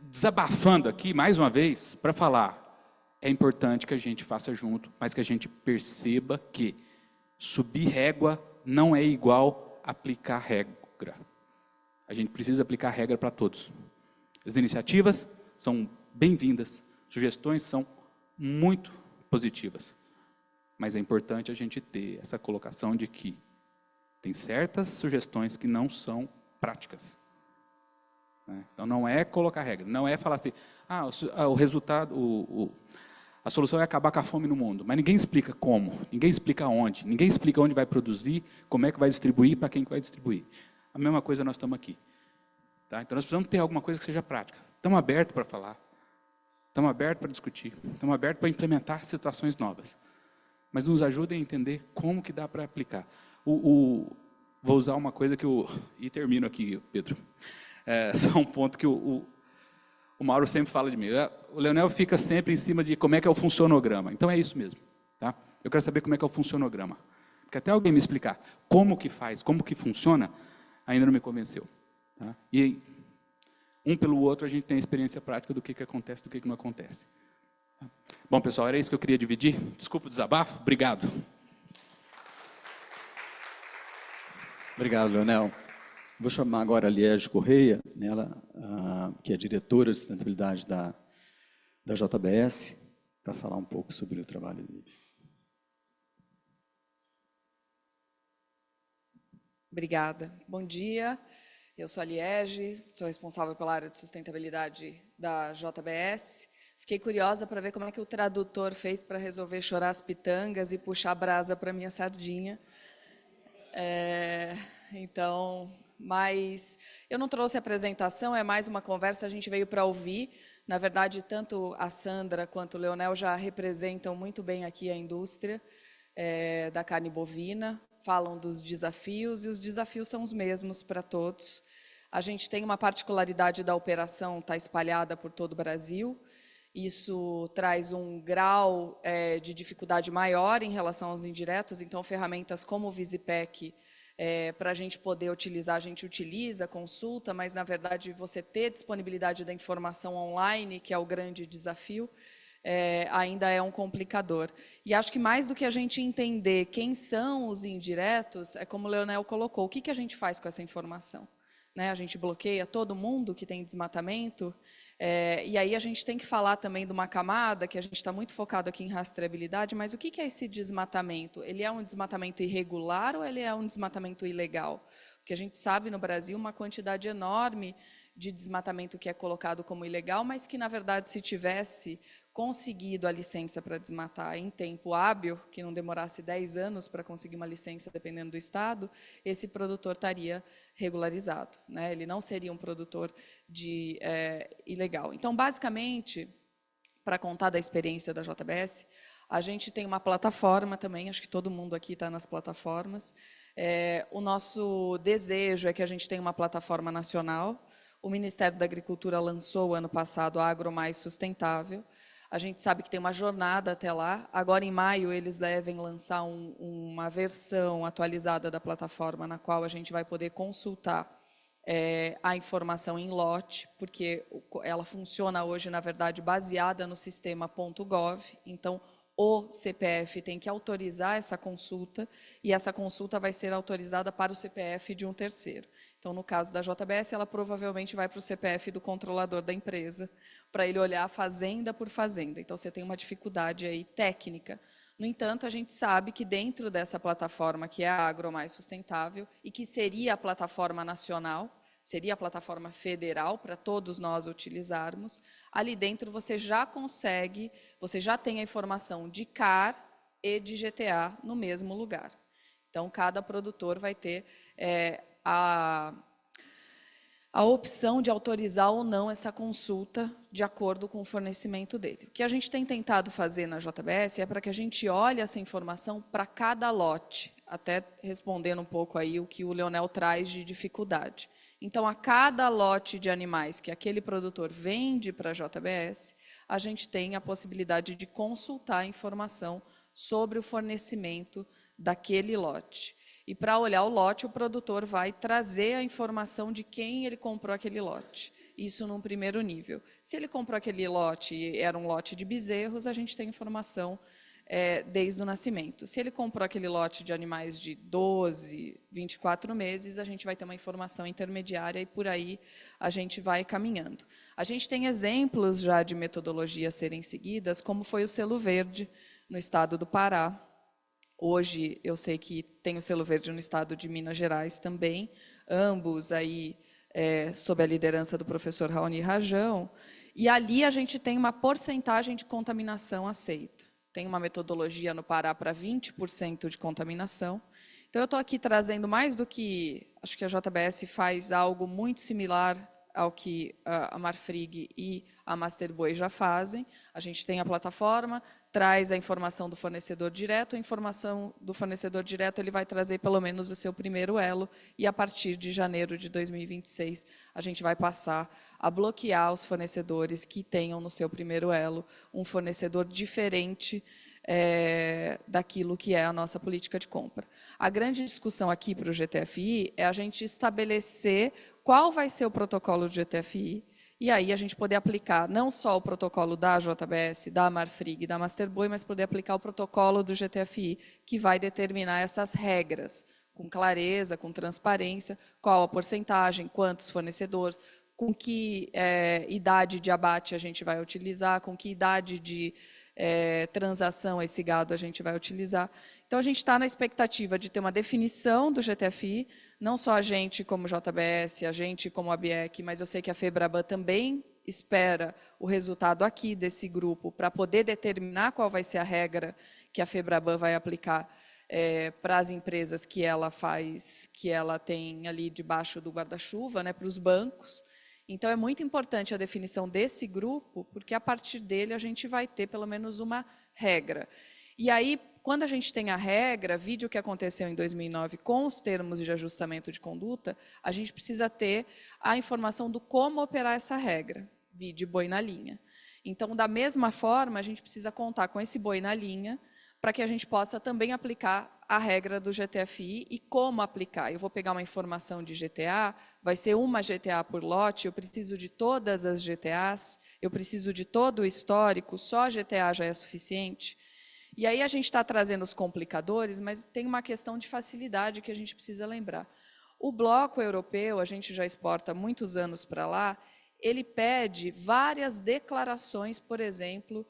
desabafando aqui, mais uma vez, para falar, é importante que a gente faça junto, mas que a gente perceba que subir régua não é igual aplicar regra. A gente precisa aplicar regra para todos. As iniciativas são bem-vindas, sugestões são muito positivas. Mas é importante a gente ter essa colocação de que tem certas sugestões que não são práticas. Né? Então, não é colocar regra, não é falar assim, o resultado, a solução é acabar com a fome no mundo. Mas ninguém explica como, ninguém explica onde, ninguém explica onde vai produzir, como é que vai distribuir, para quem que vai distribuir. A mesma coisa nós estamos aqui. Tá? Então, nós precisamos ter alguma coisa que seja prática. Estamos abertos para falar, estamos abertos para discutir, estamos abertos para implementar situações novas. Mas nos ajudem a entender como que dá para aplicar. Vou usar uma coisa que e termino aqui, Pedro. Só um ponto que o Mauro sempre fala de mim. O Leonel fica sempre em cima de como é que é o funcionograma. Então é isso mesmo. Tá? Eu quero saber como é que é o funcionograma. Porque até alguém me explicar como que faz, como que funciona, ainda não me convenceu. Tá? E um pelo outro a gente tem a experiência prática do que acontece, do que não acontece. Tá? Bom, pessoal, era isso que eu queria dividir. Desculpa o desabafo. Obrigado. Obrigado, Leonel. Vou chamar agora a Liege Correia, ela, que é diretora de sustentabilidade da JBS, para falar um pouco sobre o trabalho deles. Obrigada. Bom dia, eu sou a Liege, sou responsável pela área de sustentabilidade da JBS. Fiquei curiosa para ver como é que o tradutor fez para resolver chorar as pitangas e puxar a brasa para a minha sardinha. Mas eu não trouxe apresentação, é mais uma conversa, a gente veio para ouvir. Na verdade, tanto a Sandra quanto o Leonel já representam muito bem aqui a indústria da carne bovina, falam dos desafios, e os desafios são os mesmos para todos. A gente tem uma particularidade da operação, está espalhada por todo o Brasil. Isso traz um grau de dificuldade maior em relação aos indiretos, então ferramentas como o Visipec, para a gente poder utilizar, a gente utiliza, consulta, mas, na verdade, você ter disponibilidade da informação online, que é o grande desafio, ainda é um complicador. E acho que mais do que a gente entender quem são os indiretos, é como o Leonel colocou, o que a gente faz com essa informação? Né? A gente bloqueia todo mundo que tem desmatamento, e aí a gente tem que falar também de uma camada, que a gente está muito focado aqui em rastreabilidade, mas o que é esse desmatamento? Ele é um desmatamento irregular ou ele é um desmatamento ilegal? Porque a gente sabe no Brasil uma quantidade enorme de desmatamento que é colocado como ilegal, mas que, na verdade, se tivesse conseguido a licença para desmatar em tempo hábil, que não demorasse 10 anos para conseguir uma licença, dependendo do estado, esse produtor estaria regularizado, né? Ele não seria um produtor ilegal. Então, basicamente, para contar da experiência da JBS, a gente tem uma plataforma também, acho que todo mundo aqui está nas plataformas. O nosso desejo é que a gente tenha uma plataforma nacional. O Ministério da Agricultura lançou, ano passado, a Agro Mais Sustentável. A gente sabe que tem uma jornada até lá. Agora, em maio, eles devem lançar uma versão atualizada da plataforma, na qual a gente vai poder consultar a informação em lote, porque ela funciona hoje, na verdade, baseada no sistema .gov. Então, o CPF tem que autorizar essa consulta, e essa consulta vai ser autorizada para o CPF de um terceiro. Então, no caso da JBS, ela provavelmente vai para o CPF do controlador da empresa, para ele olhar fazenda por fazenda. Então, você tem uma dificuldade aí técnica. No entanto, a gente sabe que dentro dessa plataforma, que é a Agro Mais Sustentável, e que seria a plataforma nacional, seria a plataforma federal para todos nós utilizarmos, ali dentro você já consegue, você já tem a informação de CAR e de GTA no mesmo lugar. Então, cada produtor vai ter a opção de autorizar ou não essa consulta de acordo com o fornecimento dele. O que a gente tem tentado fazer na JBS é para que a gente olhe essa informação para cada lote, até respondendo um pouco aí o que o Leonel traz de dificuldade. Então, a cada lote de animais que aquele produtor vende para a JBS, a gente tem a possibilidade de consultar a informação sobre o fornecimento daquele lote. E, para olhar o lote, o produtor vai trazer a informação de quem ele comprou aquele lote. Isso num primeiro nível. Se ele comprou aquele lote e era um lote de bezerros, a gente tem informação desde o nascimento. Se ele comprou aquele lote de animais de 12, 24 meses, a gente vai ter uma informação intermediária e, por aí, a gente vai caminhando. A gente tem exemplos já de metodologias a serem seguidas, como foi o selo verde no estado do Pará. Hoje, eu sei que tem o selo verde no estado de Minas Gerais também, ambos aí sob a liderança do professor Raoni Rajão, e ali a gente tem uma porcentagem de contaminação aceita. Tem uma metodologia no Pará para 20% de contaminação. Então, eu estou aqui trazendo mais do que... Acho que a JBS faz algo muito similar ao que a Marfrig e a Masterbuoy já fazem. A gente tem a plataforma, traz a informação do fornecedor direto, a informação do fornecedor direto ele vai trazer pelo menos o seu primeiro elo, e a partir de janeiro de 2026, a gente vai passar a bloquear os fornecedores que tenham no seu primeiro elo um fornecedor diferente daquilo que é a nossa política de compra. A grande discussão aqui para o GTFI é a gente estabelecer qual vai ser o protocolo do GTFI, e aí a gente poder aplicar não só o protocolo da JBS, da Marfrig, da Masterbuoy, mas poder aplicar o protocolo do GTFI, que vai determinar essas regras, com clareza, com transparência, qual a porcentagem, quantos fornecedores, com que idade de abate a gente vai utilizar, com que idade de transação esse gado a gente vai utilizar. Então, a gente está na expectativa de ter uma definição do GTFI, não só a gente como JBS, a gente como ABIEC, mas eu sei que a FEBRABAN também espera o resultado aqui desse grupo para poder determinar qual vai ser a regra que a FEBRABAN vai aplicar para as empresas que ela faz, que ela tem ali debaixo do guarda-chuva, né, para os bancos. Então, é muito importante a definição desse grupo, porque a partir dele a gente vai ter pelo menos uma regra. E aí, quando a gente tem a regra, vide o que aconteceu em 2009 com os termos de ajustamento de conduta, a gente precisa ter a informação do como operar essa regra, vide boi na linha. Então, da mesma forma, a gente precisa contar com esse boi na linha, para que a gente possa também aplicar a regra do GTFI e como aplicar. Eu vou pegar uma informação de GTA, vai ser uma GTA por lote, eu preciso de todas as GTAs, eu preciso de todo o histórico, só a GTA já é suficiente? E aí a gente está trazendo os complicadores, mas tem uma questão de facilidade que a gente precisa lembrar. O bloco europeu, a gente já exporta há muitos anos para lá, ele pede várias declarações, por exemplo,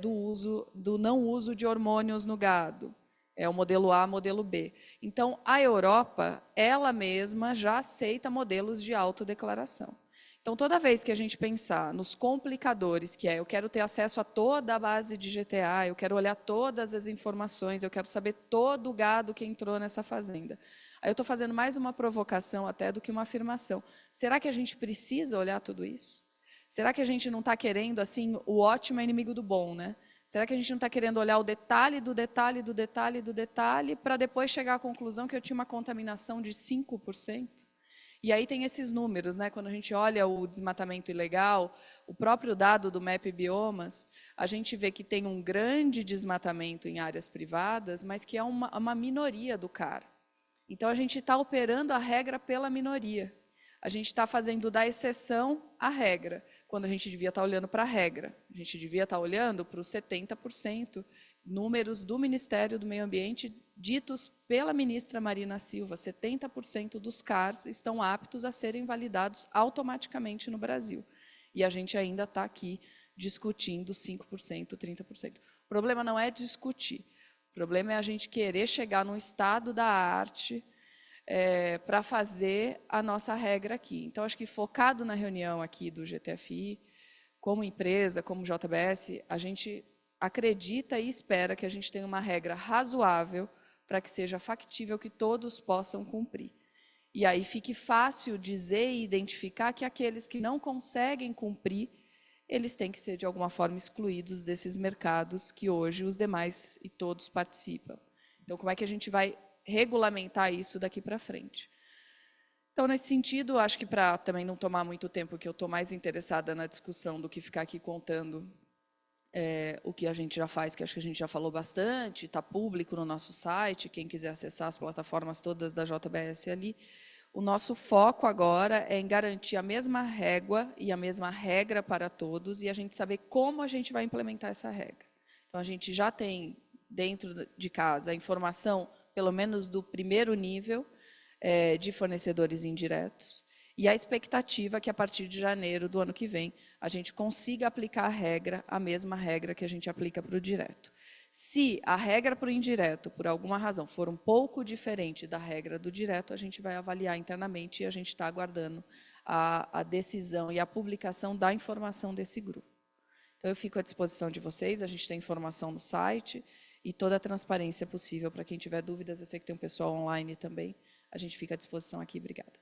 do não uso de hormônios no gado. É o modelo A, modelo B. Então, a Europa, ela mesma já aceita modelos de autodeclaração. Então, toda vez que a gente pensar nos complicadores, que é eu quero ter acesso a toda a base de GTA, eu quero olhar todas as informações, eu quero saber todo o gado que entrou nessa fazenda. Aí eu estou fazendo mais uma provocação até do que uma afirmação. Será que a gente precisa olhar tudo isso? Será que a gente não está querendo, assim, o ótimo é inimigo do bom, né? Será que a gente não está querendo olhar o detalhe do detalhe do detalhe do detalhe para depois chegar à conclusão que eu tinha uma contaminação de 5%? E aí tem esses números, né? Quando a gente olha o desmatamento ilegal, o próprio dado do MAP Biomas, a gente vê que tem um grande desmatamento em áreas privadas, mas que é uma minoria do CAR. Então, a gente está operando a regra pela minoria. A gente está fazendo da exceção a regra, quando a gente devia estar olhando para a regra. A gente devia estar olhando para os 70%, números do Ministério do Meio Ambiente ditos pela ministra Marina Silva. 70% dos CARs estão aptos a serem validados automaticamente no Brasil. E a gente ainda está aqui discutindo 5%, 30%. O problema não é discutir. O problema é a gente querer chegar num estado da arte para fazer a nossa regra aqui. Então, acho que focado na reunião aqui do GTFI, como empresa, como JBS, a gente acredita e espera que a gente tenha uma regra razoável para que seja factível que todos possam cumprir. E aí fique fácil dizer e identificar que aqueles que não conseguem cumprir, eles têm que ser, de alguma forma, excluídos desses mercados que hoje os demais e todos participam. Então, como é que a gente vai regulamentar isso daqui para frente? Então, nesse sentido, acho que para também não tomar muito tempo, que eu estou mais interessada na discussão do que ficar aqui contando o que a gente já faz, que acho que a gente já falou bastante, está público no nosso site, quem quiser acessar as plataformas todas da JBS ali. O nosso foco agora é em garantir a mesma régua e a mesma regra para todos e a gente saber como a gente vai implementar essa regra. Então, a gente já tem dentro de casa a informação, pelo menos do primeiro nível, de fornecedores indiretos, e a expectativa é que, a partir de janeiro do ano que vem, a gente consiga aplicar a mesma regra que a gente aplica para o direto. Se a regra para o indireto, por alguma razão, for um pouco diferente da regra do direto, a gente vai avaliar internamente e a gente está aguardando a decisão e a publicação da informação desse grupo. Então, eu fico à disposição de vocês, a gente tem informação no site e toda a transparência possível para quem tiver dúvidas. Eu sei que tem um pessoal online também, a gente fica à disposição aqui. Obrigada.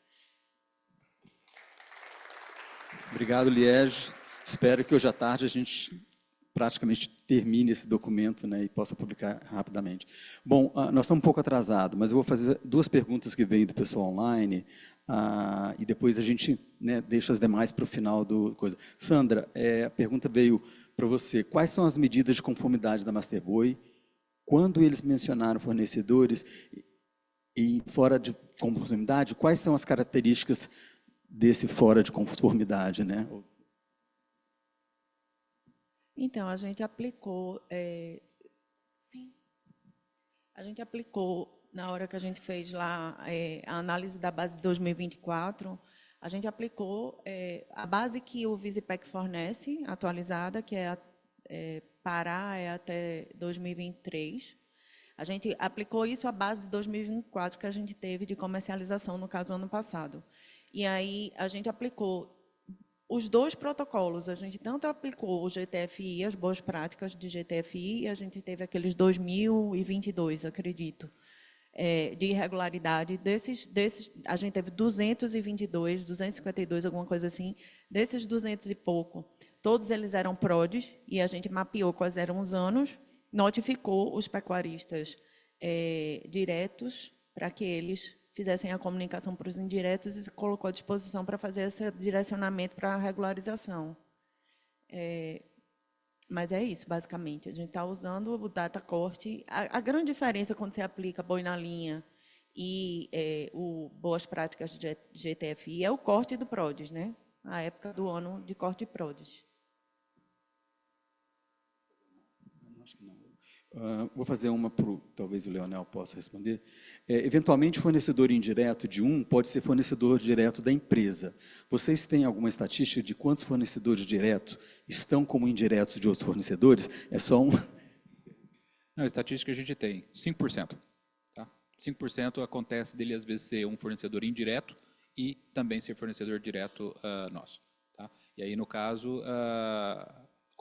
Obrigado, Liege. Espero que hoje à tarde a gente praticamente termine esse documento, né, e possa publicar rapidamente. Bom, nós estamos um pouco atrasados, mas eu vou fazer duas perguntas que vêm do pessoal online e depois a gente, né, deixa as demais para o final do coisa. Sandra, a pergunta veio para você. Quais são as medidas de conformidade da Masterboy? Quando eles mencionaram fornecedores e fora de conformidade, quais são as características desse fora de conformidade, né? Então, a gente aplicou, sim, a gente aplicou, na hora que a gente fez lá a análise da base de 2024, a gente aplicou a base que o Visipec fornece, atualizada, que é parar é até 2023. A gente aplicou isso à base de 2024 que a gente teve de comercialização, no caso, ano passado. E aí a gente aplicou os dois protocolos. A gente tanto aplicou o GTFI, as boas práticas de GTFI, e a gente teve aqueles 2022, acredito, de irregularidade. A gente teve 222, 252, alguma coisa assim. Desses 200 e pouco, todos eles eram PRODs, e a gente mapeou quais eram os anos, notificou os pecuaristas diretos para que eles fizessem a comunicação para os indiretos e se colocou à disposição para fazer esse direcionamento para a regularização. Mas é isso, basicamente. A gente está usando o data corte. A grande diferença quando você aplica boi na linha e o boas práticas de GTFI é o corte do PRODES, né? A época do ano de corte de PRODES. Acho que não. Vou fazer uma para talvez o Leonel possa responder. Eventualmente, fornecedor indireto de um pode ser fornecedor direto da empresa. Vocês têm alguma estatística de quantos fornecedores diretos estão como indiretos de outros fornecedores? É só um... Não, a estatística a gente tem 5%. Tá? 5% acontece dele, às vezes, ser um fornecedor indireto e também ser fornecedor direto nosso. Tá? E aí, no caso...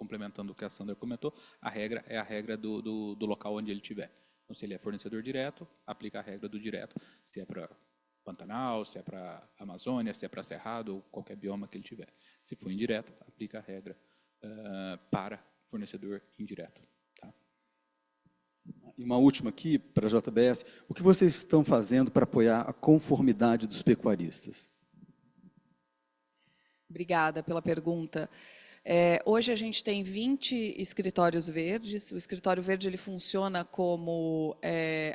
complementando o que a Sandra comentou, a regra é a regra do local onde ele estiver. Então, se ele é fornecedor direto, aplica a regra do direto. Se é para Pantanal, se é para Amazônia, se é para Cerrado, ou qualquer bioma que ele tiver. Se for indireto, aplica a regra para fornecedor indireto. Tá? E uma última aqui, para a JBS. O que vocês estão fazendo para apoiar a conformidade dos pecuaristas? Obrigada pela pergunta. Hoje a gente tem 20 escritórios verdes. O escritório verde ele funciona como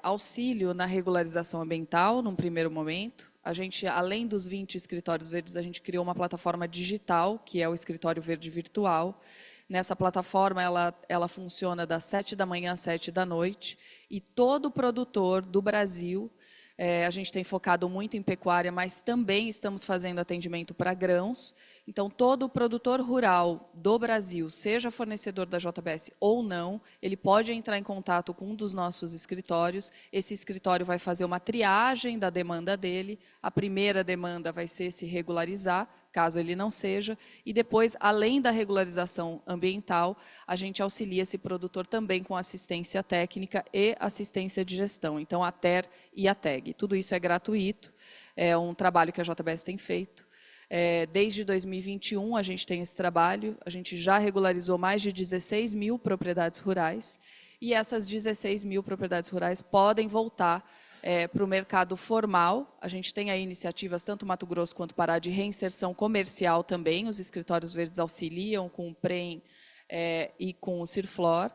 auxílio na regularização ambiental, num primeiro momento. A gente, além dos 20 escritórios verdes, a gente criou uma plataforma digital, que é o Escritório Verde Virtual. Nessa plataforma, ela funciona das 7 da manhã às 7 da noite, e todo produtor do Brasil... a gente tem focado muito em pecuária, mas também estamos fazendo atendimento para grãos. Então, todo produtor rural do Brasil, seja fornecedor da JBS ou não, ele pode entrar em contato com um dos nossos escritórios. Esse escritório vai fazer uma triagem da demanda dele. A primeira demanda vai ser se regularizar, caso ele não seja, e depois, além da regularização ambiental, a gente auxilia esse produtor também com assistência técnica e assistência de gestão. Então, a TER e a TEG. Tudo isso é gratuito, é um trabalho que a JBS tem feito. Desde 2021, a gente tem esse trabalho, a gente já regularizou mais de 16 mil propriedades rurais, e essas 16 mil propriedades rurais podem voltar para o mercado formal. A gente tem aí iniciativas, tanto Mato Grosso quanto Pará, de reinserção comercial também. Os escritórios verdes auxiliam com o PREM e com o CIRFLOR.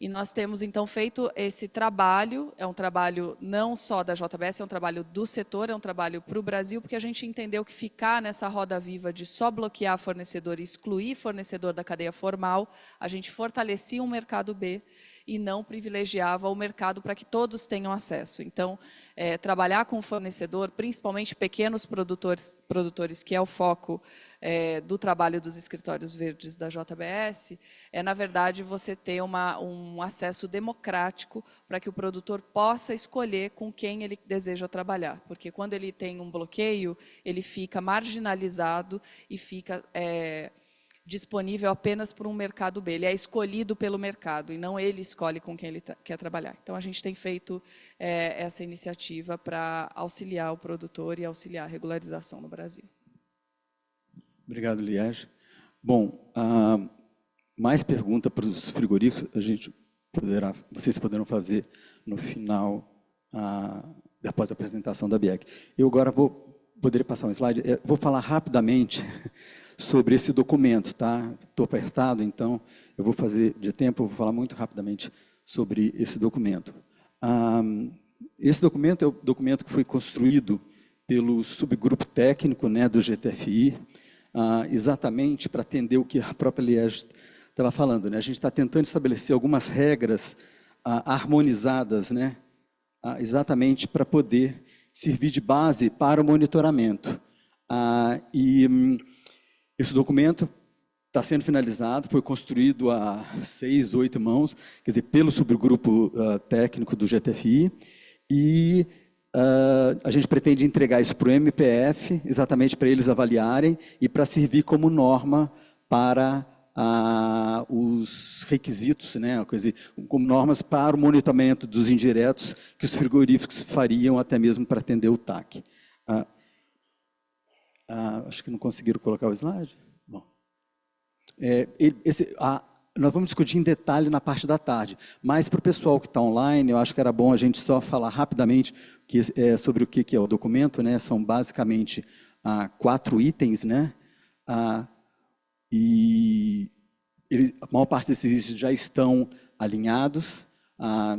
E nós temos, então, feito esse trabalho. É um trabalho não só da JBS, é um trabalho do setor, é um trabalho para o Brasil, porque a gente entendeu que ficar nessa roda viva de só bloquear fornecedor e excluir fornecedor da cadeia formal, a gente fortalecia um mercado B e não privilegiava o mercado para que todos tenham acesso. Então, trabalhar com o fornecedor, principalmente pequenos produtores, que é o foco do trabalho dos escritórios verdes da JBS, na verdade, você ter um acesso democrático para que o produtor possa escolher com quem ele deseja trabalhar. Porque quando ele tem um bloqueio, ele fica marginalizado e fica... disponível apenas para um mercado B. Ele é escolhido pelo mercado, e não ele escolhe com quem ele quer trabalhar. Então, a gente tem feito essa iniciativa para auxiliar o produtor e auxiliar a regularização no Brasil. Obrigado, Liege. Bom, mais pergunta para os frigoríficos, vocês poderão fazer no final, após a apresentação da BIEC. Eu agora poderia passar um slide, vou falar rapidamente sobre esse documento, tá? Estou apertado, então eu vou fazer de tempo, eu vou falar muito rapidamente sobre esse documento. Esse documento é o documento que foi construído pelo subgrupo técnico, né, do GTFI, exatamente para atender o que a própria Liege estava falando, né? A gente está tentando estabelecer algumas regras harmonizadas, né, exatamente para poder servir de base para o monitoramento. Esse documento está sendo finalizado, foi construído a 6, 8 mãos, quer dizer, pelo subgrupo técnico do GTFI, e a gente pretende entregar isso para o MPF, exatamente para eles avaliarem e para servir como norma para os requisitos, né, como normas para o monitoramento dos indiretos que os frigoríficos fariam até mesmo para atender o TAC. Acho que não conseguiram colocar o slide. Bom, nós vamos discutir em detalhe na parte da tarde, mas para o pessoal que está online, eu acho que era bom a gente só falar rapidamente sobre o que é o documento, né? São basicamente 4 itens, né? E a maior parte desses itens já estão alinhados.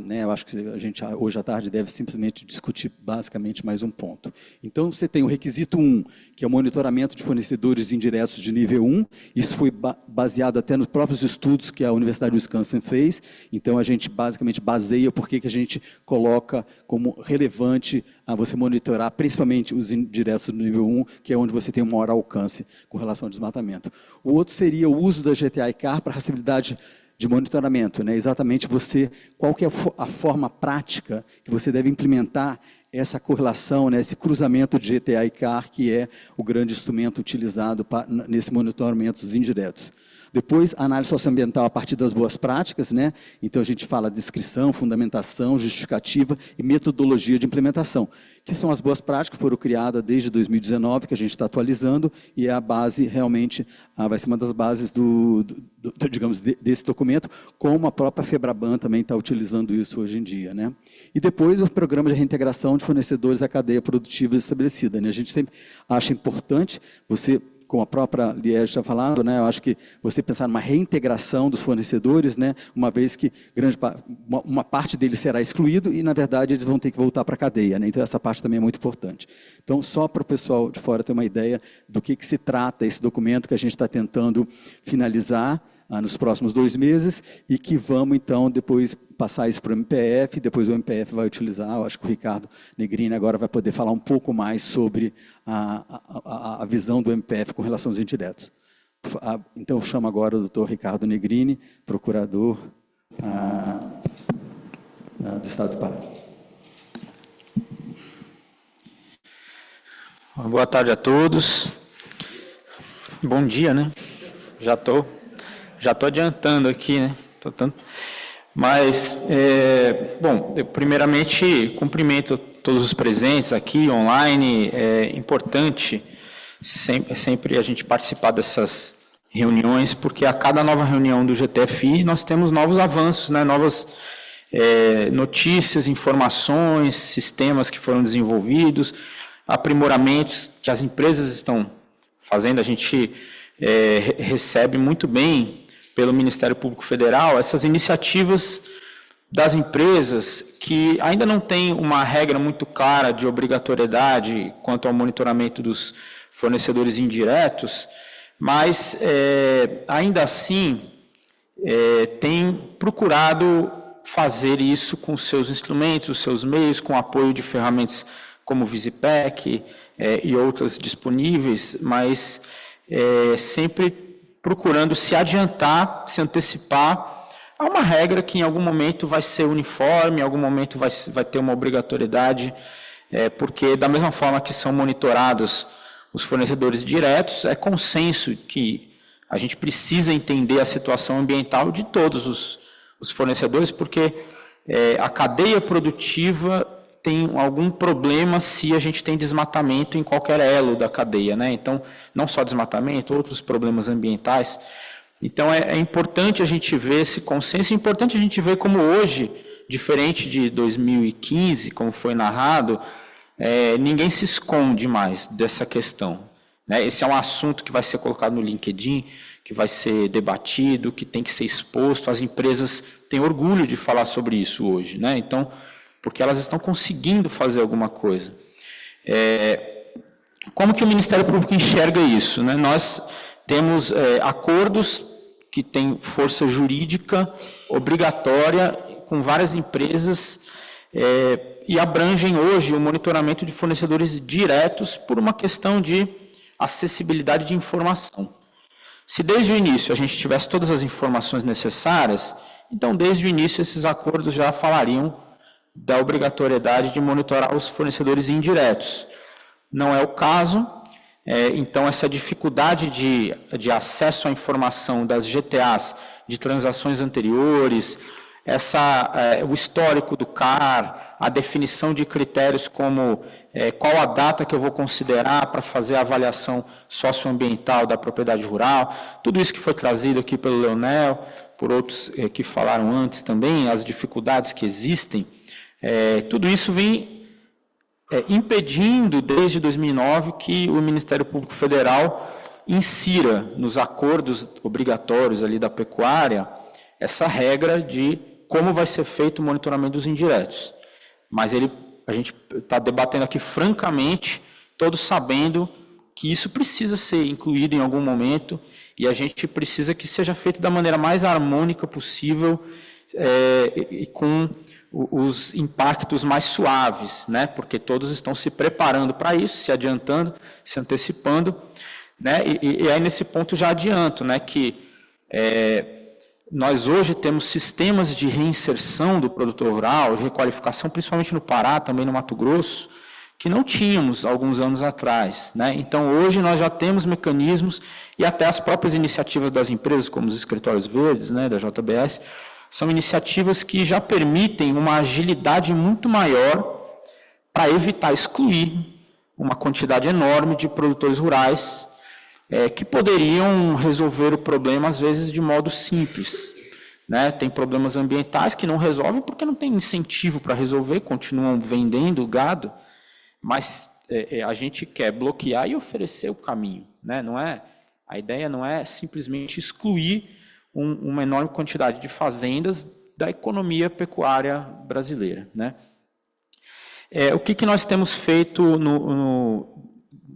Né, eu acho que a gente hoje à tarde deve simplesmente discutir basicamente mais um ponto. Então, você tem o requisito 1, que é o monitoramento de fornecedores indiretos de nível 1. Isso foi baseado até nos próprios estudos que a Universidade do Wisconsin fez. Então, a gente basicamente baseia por que a gente coloca como relevante você monitorar principalmente os indiretos do nível 1, que é onde você tem um maior alcance com relação ao desmatamento. O outro seria o uso da GTA ICAR para rastreabilidade de monitoramento, né? Exatamente qual que é a forma prática que você deve implementar essa correlação, né? Esse cruzamento de GTA e CAR, que é o grande instrumento utilizado nesse monitoramento dos indiretos. Depois, a análise socioambiental a partir das boas práticas, né? Então a gente fala descrição, fundamentação, justificativa e metodologia de implementação, que são as boas práticas que foram criadas desde 2019, que a gente está atualizando, e é a base realmente, vai ser uma das bases digamos, desse documento, como a própria FEBRABAN também está utilizando isso hoje em dia, né? E depois o programa de reintegração de fornecedores à cadeia produtiva estabelecida, né? A gente sempre acha importante você, como a própria Liege está falando, né, eu acho que você pensar numa reintegração dos fornecedores, né, uma vez que uma parte deles será excluído e, na verdade, eles vão ter que voltar para a cadeia, né? Então, essa parte também é muito importante. Então, só para o pessoal de fora ter uma ideia do que se trata esse documento que a gente está tentando finalizar nos próximos 2 meses e que vamos, então, depois passar isso para o MPF, depois o MPF vai utilizar, eu acho que o Ricardo Negrini agora vai poder falar um pouco mais sobre a visão do MPF com relação aos indiretos. Então, eu chamo agora o doutor Ricardo Negrini, procurador do Estado do Pará. Boa tarde a todos. Bom dia, né? Já tô adiantando aqui, né? Mas, bom, eu primeiramente cumprimento todos os presentes aqui, online. É importante sempre a gente participar dessas reuniões, porque a cada nova reunião do GTFI nós temos novos avanços, né? Novas notícias, informações, sistemas que foram desenvolvidos, aprimoramentos que as empresas estão fazendo. A gente recebe muito bem pelo Ministério Público Federal essas iniciativas das empresas que ainda não tem uma regra muito clara de obrigatoriedade quanto ao monitoramento dos fornecedores indiretos, mas ainda assim tem procurado fazer isso com seus instrumentos, os seus meios, com apoio de ferramentas como o Visipec e outras disponíveis, mas sempre procurando se adiantar, se antecipar a uma regra que em algum momento vai ser uniforme, em algum momento vai ter uma obrigatoriedade, porque da mesma forma que são monitorados os fornecedores diretos, é consenso que a gente precisa entender a situação ambiental de todos os fornecedores, porque a cadeia produtiva tem algum problema se a gente tem desmatamento em qualquer elo da cadeia, né? Então, não só desmatamento, outros problemas ambientais. Então, é importante a gente ver esse consenso, é importante a gente ver como hoje, diferente de 2015, como foi narrado, ninguém se esconde mais dessa questão, né? Esse é um assunto que vai ser colocado no LinkedIn, que vai ser debatido, que tem que ser exposto. As empresas têm orgulho de falar sobre isso hoje, né? Então, porque elas estão conseguindo fazer alguma coisa. Como que o Ministério Público enxerga isso, né? Nós temos acordos que têm força jurídica obrigatória com várias empresas e abrangem hoje o monitoramento de fornecedores diretos por uma questão de acessibilidade de informação. Se desde o início a gente tivesse todas as informações necessárias, então desde o início esses acordos já falariam da obrigatoriedade de monitorar os fornecedores indiretos. Não é o caso, então essa dificuldade de acesso à informação das GTAs de transações anteriores, o histórico do CAR, a definição de critérios como qual a data que eu vou considerar para fazer a avaliação socioambiental da propriedade rural, tudo isso que foi trazido aqui pelo Leonel, por outros que falaram antes também, as dificuldades que existem, tudo isso vem impedindo desde 2009 que o Ministério Público Federal insira nos acordos obrigatórios ali da pecuária essa regra de como vai ser feito o monitoramento dos indiretos. Mas a gente está debatendo aqui francamente, todos sabendo que isso precisa ser incluído em algum momento e a gente precisa que seja feito da maneira mais harmônica possível e com os impactos mais suaves, né? Porque todos estão se preparando para isso, se adiantando, se antecipando, né? E aí nesse ponto já adianto, né, que nós hoje temos sistemas de reinserção do produtor rural, de requalificação, principalmente no Pará, também no Mato Grosso, que não tínhamos alguns anos atrás, né? Então, hoje nós já temos mecanismos e até as próprias iniciativas das empresas, como os escritórios verdes, né, da JBS, são iniciativas que já permitem uma agilidade muito maior para evitar excluir uma quantidade enorme de produtores rurais que poderiam resolver o problema, às vezes, de modo simples, né? Tem problemas ambientais que não resolvem porque não tem incentivo para resolver, continuam vendendo gado, mas a gente quer bloquear e oferecer o caminho, né? A ideia não é simplesmente excluir uma enorme quantidade de fazendas da economia pecuária brasileira, né? O que nós temos feito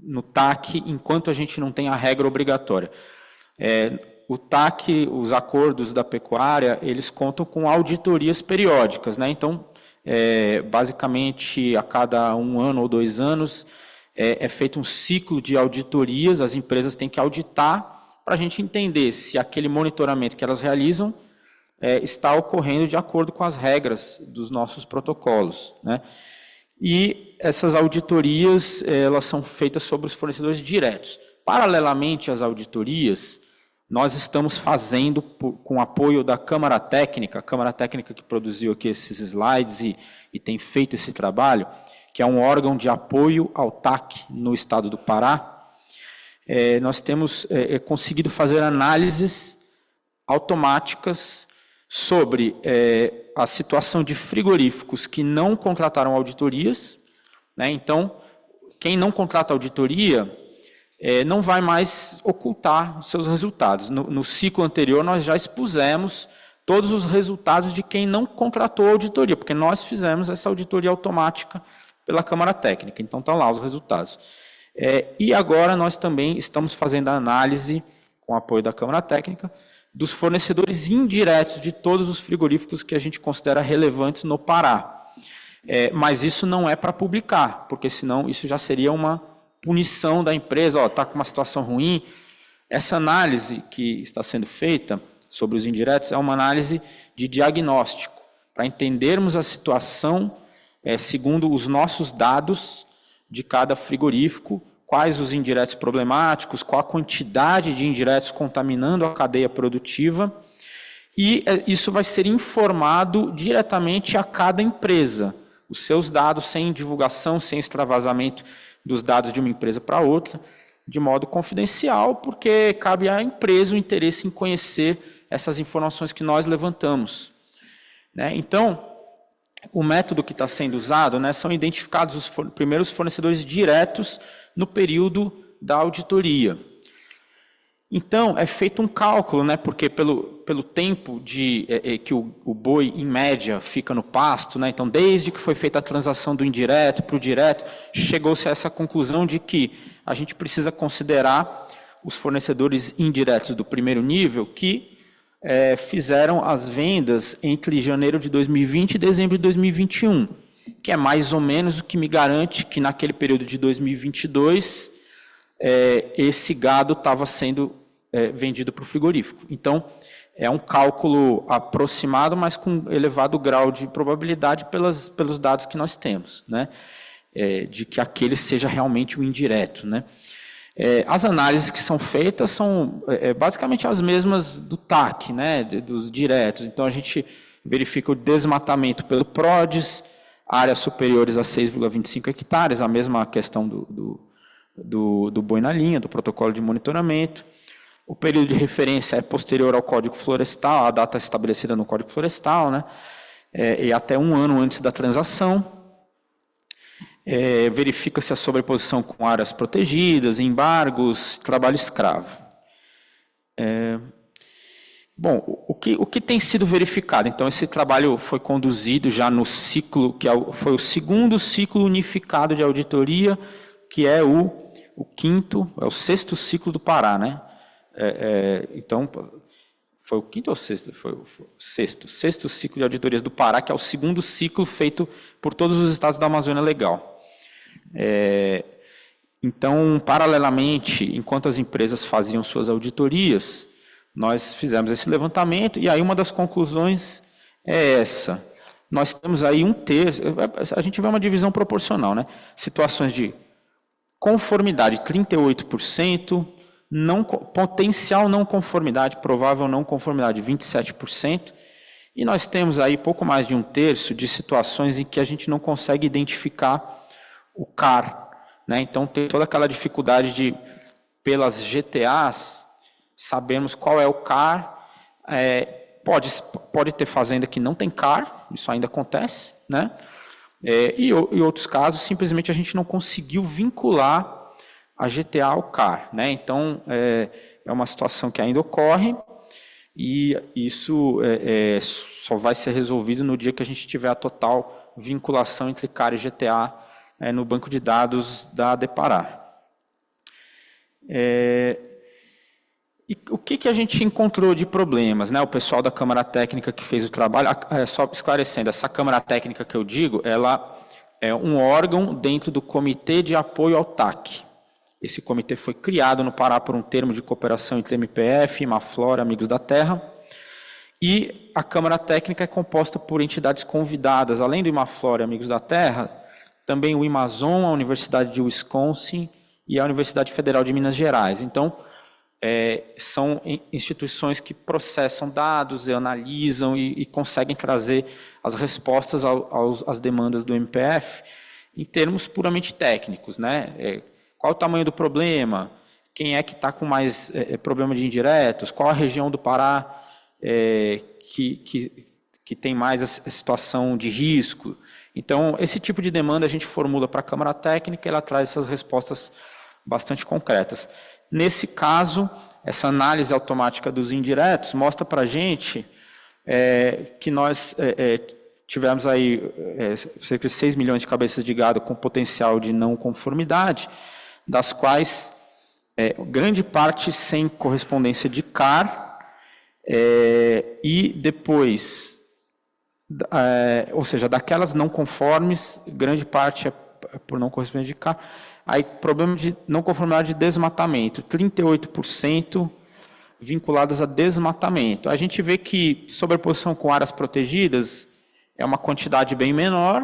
no TAC, enquanto a gente não tem a regra obrigatória? O TAC, os acordos da pecuária, eles contam com auditorias periódicas, né? Então, basicamente, a cada 1 ano ou 2 anos, é feito um ciclo de auditorias, as empresas têm que auditar para a gente entender se aquele monitoramento que elas realizam está ocorrendo de acordo com as regras dos nossos protocolos, né? E essas auditorias, elas são feitas sobre os fornecedores diretos. Paralelamente às auditorias, nós estamos fazendo, com apoio da Câmara Técnica, a Câmara Técnica que produziu aqui esses slides e tem feito esse trabalho, que é um órgão de apoio ao TAC no estado do Pará. Nós temos conseguido fazer análises automáticas sobre a situação de frigoríficos que não contrataram auditorias, né? Então, quem não contrata auditoria não vai mais ocultar os seus resultados. No ciclo anterior, nós já expusemos todos os resultados de quem não contratou auditoria, porque nós fizemos essa auditoria automática pela Câmara Técnica, então estão lá os resultados. E agora nós também estamos fazendo a análise, com o apoio da Câmara Técnica, dos fornecedores indiretos de todos os frigoríficos que a gente considera relevantes no Pará. Mas isso não é para publicar, porque senão isso já seria uma punição da empresa, está com uma situação ruim. Essa análise que está sendo feita sobre os indiretos é uma análise de diagnóstico, para entendermos a situação segundo os nossos dados de cada frigorífico, quais os indiretos problemáticos, qual a quantidade de indiretos contaminando a cadeia produtiva, e isso vai ser informado diretamente a cada empresa. Os seus dados, sem divulgação, sem extravasamento dos dados de uma empresa para outra, de modo confidencial, porque cabe à empresa o interesse em conhecer essas informações que nós levantamos, né? Então, o método que está sendo usado, né, são identificados os primeiros fornecedores diretos no período da auditoria. Então, é feito um cálculo, né, porque pelo tempo que o boi, em média, fica no pasto, né, então, desde que foi feita a transação do indireto para o direto, chegou-se a essa conclusão de que a gente precisa considerar os fornecedores indiretos do primeiro nível que fizeram as vendas entre janeiro de 2020 e dezembro de 2021, que é mais ou menos o que me garante que naquele período de 2022 esse gado estava sendo vendido para o frigorífico. Então, é um cálculo aproximado, mas com elevado grau de probabilidade pelos dados que nós temos, né? De que aquele seja realmente o indireto, né? As análises que são feitas são basicamente as mesmas do TAC, né? Dos diretos. Então, a gente verifica o desmatamento pelo PRODES, áreas superiores a 6,25 hectares, a mesma questão do boi na linha, do protocolo de monitoramento. O período de referência é posterior ao Código Florestal, a data estabelecida no Código Florestal, né? E até 1 ano antes da transação. Verifica-se a sobreposição com áreas protegidas, embargos, trabalho escravo. Bom, o que tem sido verificado? Então, esse trabalho foi conduzido já no ciclo, foi o segundo ciclo unificado de auditoria, que é o sexto ciclo do Pará, né? Então, foi o quinto ou sexto? Foi o sexto ciclo de auditorias do Pará, que é o segundo ciclo feito por todos os estados da Amazônia Legal. Então, paralelamente, enquanto as empresas faziam suas auditorias, nós fizemos esse levantamento, e aí uma das conclusões é essa. Nós temos aí 1/3, a gente vê uma divisão proporcional, né? Situações de conformidade, 38%, potencial não conformidade, provável não conformidade, 27%, e nós temos aí pouco mais de 1/3 de situações em que a gente não consegue identificar o CAR, né? Então tem toda aquela dificuldade de, pelas GTAs, sabemos qual é o CAR. Pode ter fazenda que não tem CAR, isso ainda acontece, né? E outros casos, simplesmente a gente não conseguiu vincular a GTA ao CAR, né? Então, é uma situação que ainda ocorre, e isso só vai ser resolvido no dia que a gente tiver a total vinculação entre CAR e GTA no banco de dados da Depará. E o que a gente encontrou de problemas, né? O pessoal da Câmara Técnica que fez o trabalho, só esclarecendo, essa Câmara Técnica que eu digo, ela é um órgão dentro do Comitê de Apoio ao TAC. Esse comitê foi criado no Pará por um termo de cooperação entre MPF, Imaflora, Amigos da Terra, e a Câmara Técnica é composta por entidades convidadas, além do Imaflora e Amigos da Terra, também o Amazon, a Universidade de Wisconsin e a Universidade Federal de Minas Gerais. Então, são instituições que processam dados, analisam e conseguem trazer as respostas às demandas do MPF em termos puramente técnicos, né? Qual o tamanho do problema? Quem é que está com mais problema de indiretos? Qual a região do Pará que tem mais a situação de risco? Então, esse tipo de demanda a gente formula para a Câmara Técnica e ela traz essas respostas bastante concretas. Nesse caso, essa análise automática dos indiretos mostra para a gente que nós tivemos aí cerca de 6 milhões de cabeças de gado com potencial de não conformidade, das quais grande parte sem correspondência de CAR, e depois, ou seja, daquelas não conformes, grande parte é por não correspondência de CAR. Aí, problema de não conformidade de desmatamento, 38% vinculadas a desmatamento. A gente vê que sobreposição com áreas protegidas é uma quantidade bem menor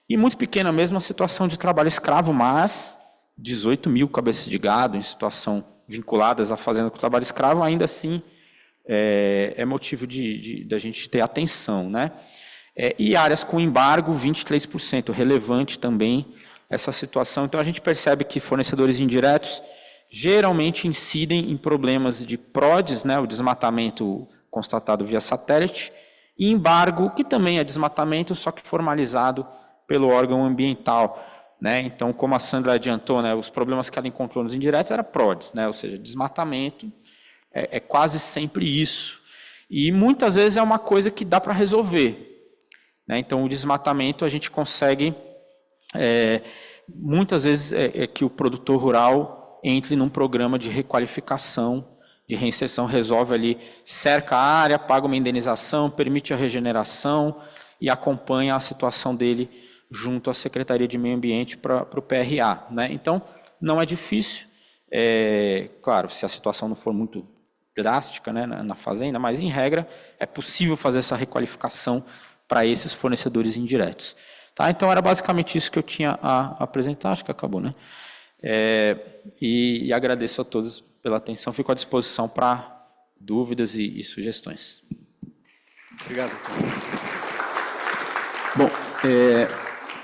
e muito pequena mesmo a situação de trabalho escravo, mas 18 mil cabeças de gado em situação vinculadas à fazenda com trabalho escravo, ainda assim é motivo da gente ter atenção, né? E áreas com embargo, 23%, relevante também essa situação. Então, a gente percebe que fornecedores indiretos geralmente incidem em problemas de PRODES, né, o desmatamento constatado via satélite, e embargo, que também é desmatamento, só que formalizado pelo órgão ambiental, né? Então, como a Sandra adiantou, né, os problemas que ela encontrou nos indiretos era PRODES, né, ou seja, desmatamento é quase sempre isso. E muitas vezes é uma coisa que dá para resolver, né? Então, o desmatamento a gente consegue... muitas vezes que o produtor rural entre num programa de requalificação, de reinserção, resolve ali, cerca a área, paga uma indenização, permite a regeneração e acompanha a situação dele junto à Secretaria de Meio Ambiente para o PRA, né? Então, não é difícil, Claro, se a situação não for muito drástica, né, na fazenda, mas em regra é possível fazer essa requalificação para esses fornecedores indiretos. Tá? Então era basicamente isso que eu tinha a apresentar, acho que acabou, né? E agradeço a todos pela atenção, fico à disposição para dúvidas e sugestões. Obrigado. Bom,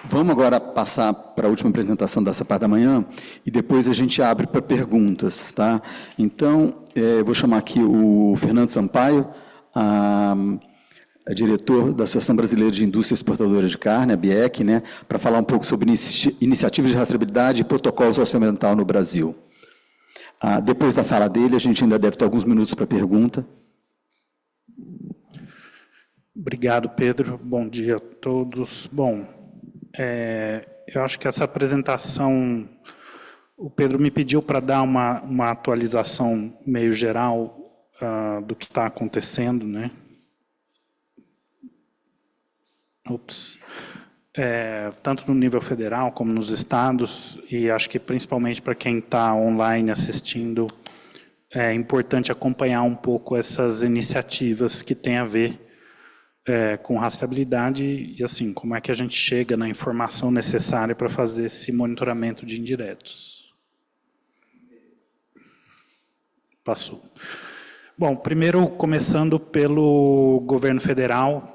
vamos agora passar para a última apresentação dessa parte da manhã e depois a gente abre para perguntas, tá? Então, eu vou chamar aqui o Fernando Sampaio, diretor da Associação Brasileira de Indústria Exportadora de Carne, a BIEC, né, para falar um pouco sobre iniciativas de rastreabilidade e protocolos socioambiental no Brasil. Depois da fala dele, a gente ainda deve ter alguns minutos para pergunta. Obrigado, Pedro. Bom dia a todos. Bom, eu acho que essa apresentação, o Pedro me pediu para dar uma atualização meio geral do que está acontecendo, né? Tanto no nível federal como nos estados, e acho que principalmente para quem está online assistindo, é importante acompanhar um pouco essas iniciativas que têm a ver com rastreabilidade e, assim, como é que a gente chega na informação necessária para fazer esse monitoramento de indiretos. Passou. Bom, primeiro, começando pelo governo federal,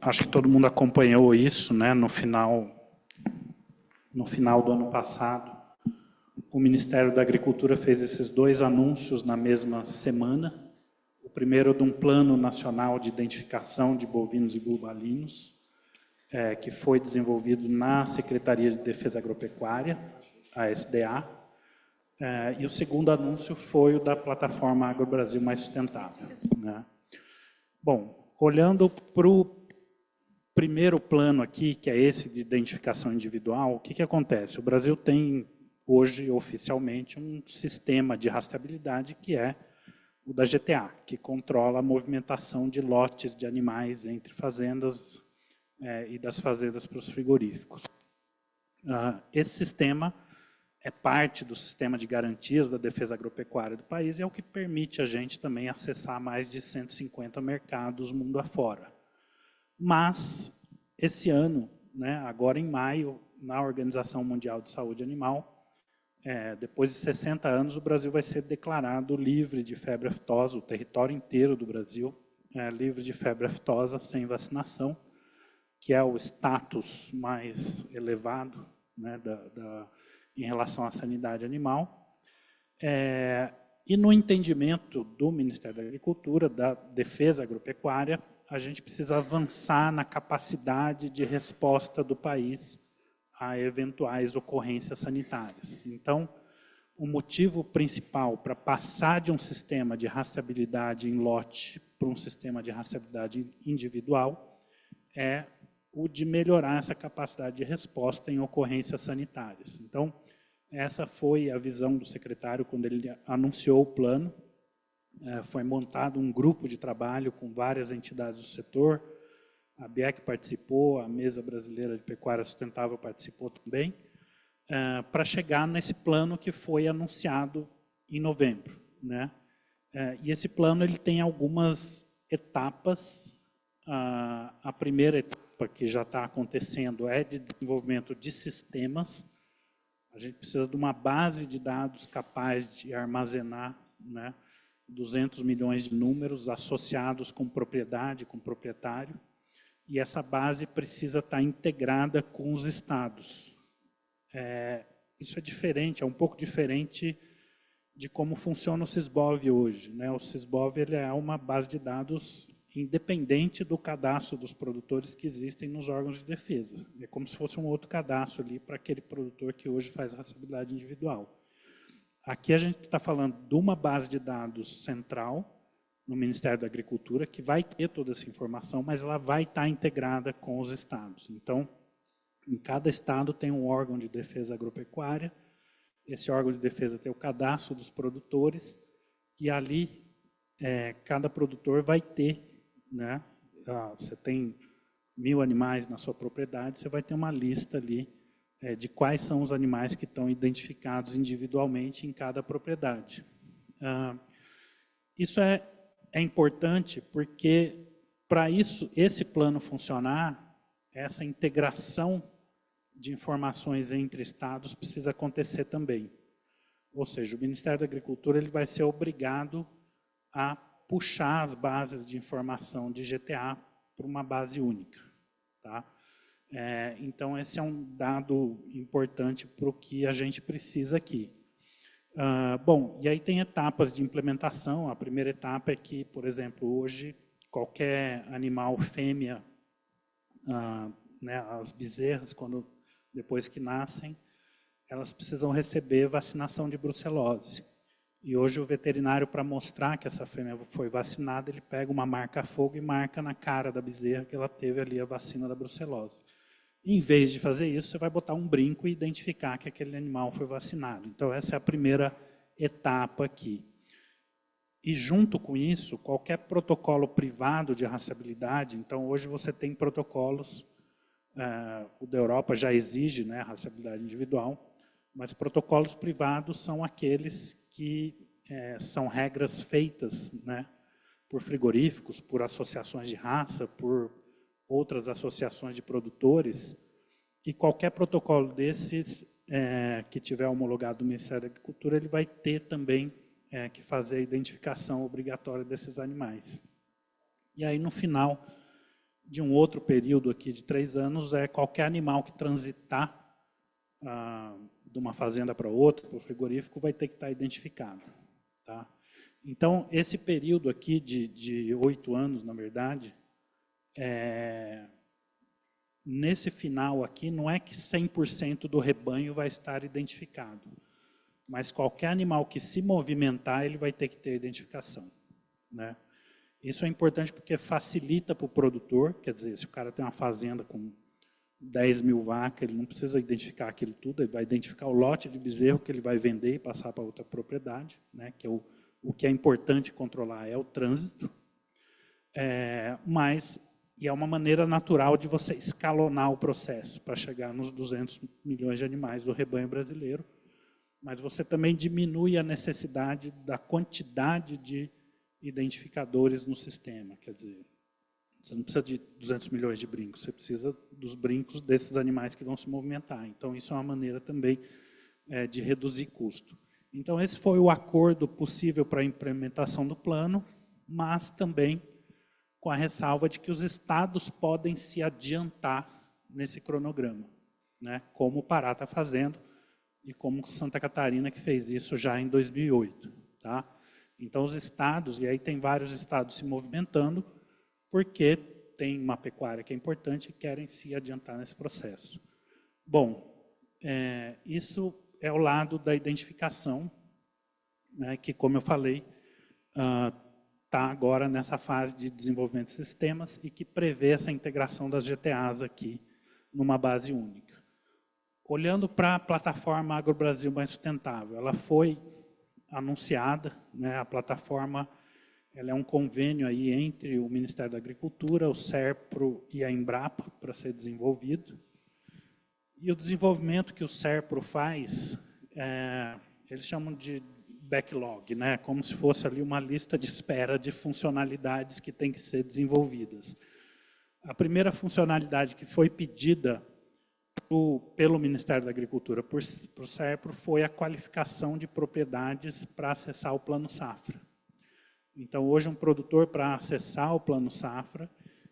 acho que todo mundo acompanhou isso, né? No final do ano passado, o Ministério da Agricultura fez esses 2 anúncios na mesma semana. O primeiro de um Plano Nacional de Identificação de Bovinos e Bubalinos, que foi desenvolvido na Secretaria de Defesa Agropecuária, a SDA. E o segundo anúncio foi o da plataforma AgroBrasil Mais Sustentável, né? Bom, olhando para o primeiro plano aqui, que é esse de identificação individual, o que acontece? O Brasil tem hoje, oficialmente, um sistema de rastreabilidade que é o da GTA, que controla a movimentação de lotes de animais entre fazendas e das fazendas para os frigoríficos. Esse sistema é parte do sistema de garantias da defesa agropecuária do país e é o que permite a gente também acessar mais de 150 mercados mundo afora. Mas, esse ano, né, agora em maio, na Organização Mundial de Saúde Animal, depois de 60 anos, o Brasil vai ser declarado livre de febre aftosa, o território inteiro do Brasil livre de febre aftosa sem vacinação, que é o status mais elevado, né, em relação à sanidade animal. E no entendimento do Ministério da Agricultura, da defesa agropecuária, a gente precisa avançar na capacidade de resposta do país a eventuais ocorrências sanitárias. Então, o motivo principal para passar de um sistema de rastreabilidade em lote para um sistema de rastreabilidade individual é o de melhorar essa capacidade de resposta em ocorrências sanitárias. Então, essa foi a visão do secretário quando ele anunciou o plano. Foi montado um grupo de trabalho com várias entidades do setor. A BIEC participou, a Mesa Brasileira de Pecuária Sustentável participou também, para chegar nesse plano que foi anunciado em novembro, né? E esse plano ele tem algumas etapas. A primeira etapa que já está acontecendo é de desenvolvimento de sistemas. A gente precisa de uma base de dados capaz de armazenar, né, 200 milhões de números associados com propriedade, com proprietário. E essa base precisa estar integrada com os estados. Isso é diferente, é um pouco diferente de como funciona o Sysbov hoje, né? O Sysbov ele é uma base de dados independente do cadastro dos produtores que existem nos órgãos de defesa. É como se fosse um outro cadastro ali para aquele produtor que hoje faz rastreabilidade individual. Aqui a gente está falando de uma base de dados central, no Ministério da Agricultura, que vai ter toda essa informação, mas ela vai estar integrada com os estados. Então, em cada estado tem um órgão de defesa agropecuária, esse órgão de defesa tem o cadastro dos produtores, e ali cada produtor vai ter, né, você tem 1000 animais na sua propriedade, você vai ter uma lista ali de quais são os animais que estão identificados individualmente em cada propriedade. Isso é importante porque, para isso, esse plano funcionar, essa integração de informações entre estados precisa acontecer também. Ou seja, o Ministério da Agricultura ele vai ser obrigado a puxar as bases de informação de GTA para uma base única. Tá? Então, esse é um dado importante para o que a gente precisa aqui. Bom, e aí tem etapas de implementação. A primeira etapa é que, por exemplo, hoje, qualquer animal fêmea, né, as bezerras, depois que nascem, elas precisam receber vacinação de brucelose. E hoje o veterinário, para mostrar que essa fêmea foi vacinada, ele pega uma marca-fogo e marca na cara da bezerra que ela teve ali a vacina da brucelose. Em vez de fazer isso, você vai botar um brinco e identificar que aquele animal foi vacinado. Então, essa é a primeira etapa aqui. E, junto com isso, qualquer protocolo privado de rastreabilidade, então, hoje você tem protocolos, o da Europa já exige, né, a rastreabilidade individual, mas protocolos privados são aqueles que são regras feitas, né, por frigoríficos, por associações de raça, por outras associações de produtores, e qualquer protocolo desses que tiver homologado do Ministério da Agricultura, ele vai ter também que fazer a identificação obrigatória desses animais. E aí, no final de um outro período aqui de 3 anos, qualquer animal que transitar de uma fazenda para outra, para o frigorífico, vai ter que estar identificado. Tá? Então, esse período aqui de 8 anos, na verdade, nesse final aqui, não é que 100% do rebanho vai estar identificado, mas qualquer animal que se movimentar, ele vai ter que ter identificação. Né? Isso é importante porque facilita para o produtor, quer dizer, se o cara tem uma fazenda com 10 mil vacas, ele não precisa identificar aquilo tudo, ele vai identificar o lote de bezerro que ele vai vender e passar para outra propriedade, né, que é o que é importante controlar é o trânsito, e é uma maneira natural de você escalonar o processo para chegar nos 200 milhões de animais do rebanho brasileiro, mas você também diminui a necessidade da quantidade de identificadores no sistema, quer dizer, você não precisa de 200 milhões de brincos, você precisa dos brincos desses animais que vão se movimentar. Então, isso é uma maneira também de reduzir custo. Então, esse foi o acordo possível para a implementação do plano, mas também com a ressalva de que os estados podem se adiantar nesse cronograma, né? Como o Pará está fazendo e como Santa Catarina, que fez isso já em 2008. Tá? Então, os estados, e aí tem vários estados se movimentando, porque tem uma pecuária que é importante e querem se adiantar nesse processo. Bom, isso é o lado da identificação, né, que, como eu falei, está agora nessa fase de desenvolvimento de sistemas e que prevê essa integração das GTAs aqui numa base única. Olhando para a plataforma AgroBrasil Mais Sustentável, ela foi anunciada, né, a plataforma ela é um convênio aí entre o Ministério da Agricultura, o SERPRO e a Embrapa para ser desenvolvido. E o desenvolvimento que o SERPRO faz, eles chamam de backlog, né? Como se fosse ali uma lista de espera de funcionalidades que tem que ser desenvolvidas. A primeira funcionalidade que foi pedida pelo Ministério da Agricultura para o SERPRO foi a qualificação de propriedades para acessar o Plano Safra. Então, hoje, um produtor, para acessar o Plano Safra,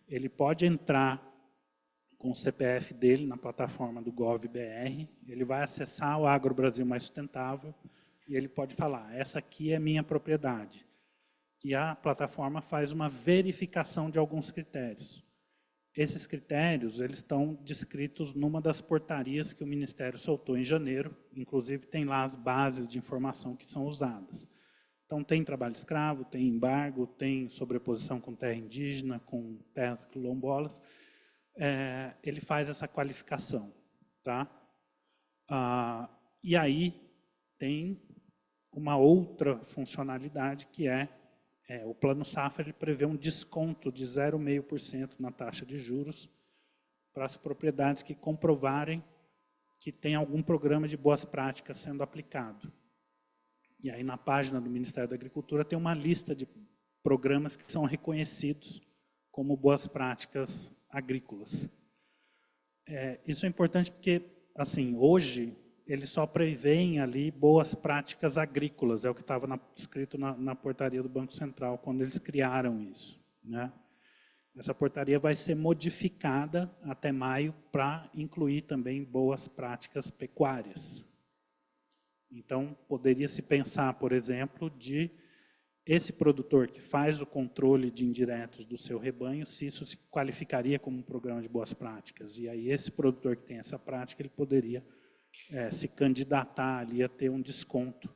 ele pode entrar com o CPF dele na plataforma do Gov.br, ele vai acessar o AgroBrasil Mais Sustentável e ele pode falar, essa aqui é minha propriedade. E a plataforma faz uma verificação de alguns critérios. Esses critérios eles estão descritos numa das portarias que o Ministério soltou em janeiro, inclusive tem lá as bases de informação que são usadas. Então, tem trabalho escravo, tem embargo, tem sobreposição com terra indígena, com terras quilombolas. Ele faz essa qualificação. Tá? E aí tem uma outra funcionalidade que o Plano Safra ele prevê um desconto de 0,5% na taxa de juros para as propriedades que comprovarem que tem algum programa de boas práticas sendo aplicado. E aí, na página do Ministério da Agricultura, tem uma lista de programas que são reconhecidos como boas práticas agrícolas. Isso é importante porque, assim, hoje, eles só prevêem ali boas práticas agrícolas, é o que estava escrito na portaria do Banco Central, quando eles criaram isso, né? Essa portaria vai ser modificada até maio para incluir também boas práticas pecuárias. Então, poderia-se pensar, por exemplo, de esse produtor que faz o controle de indiretos do seu rebanho, se isso se qualificaria como um programa de boas práticas. E aí, esse produtor que tem essa prática, ele poderia se candidatar ali a ter um desconto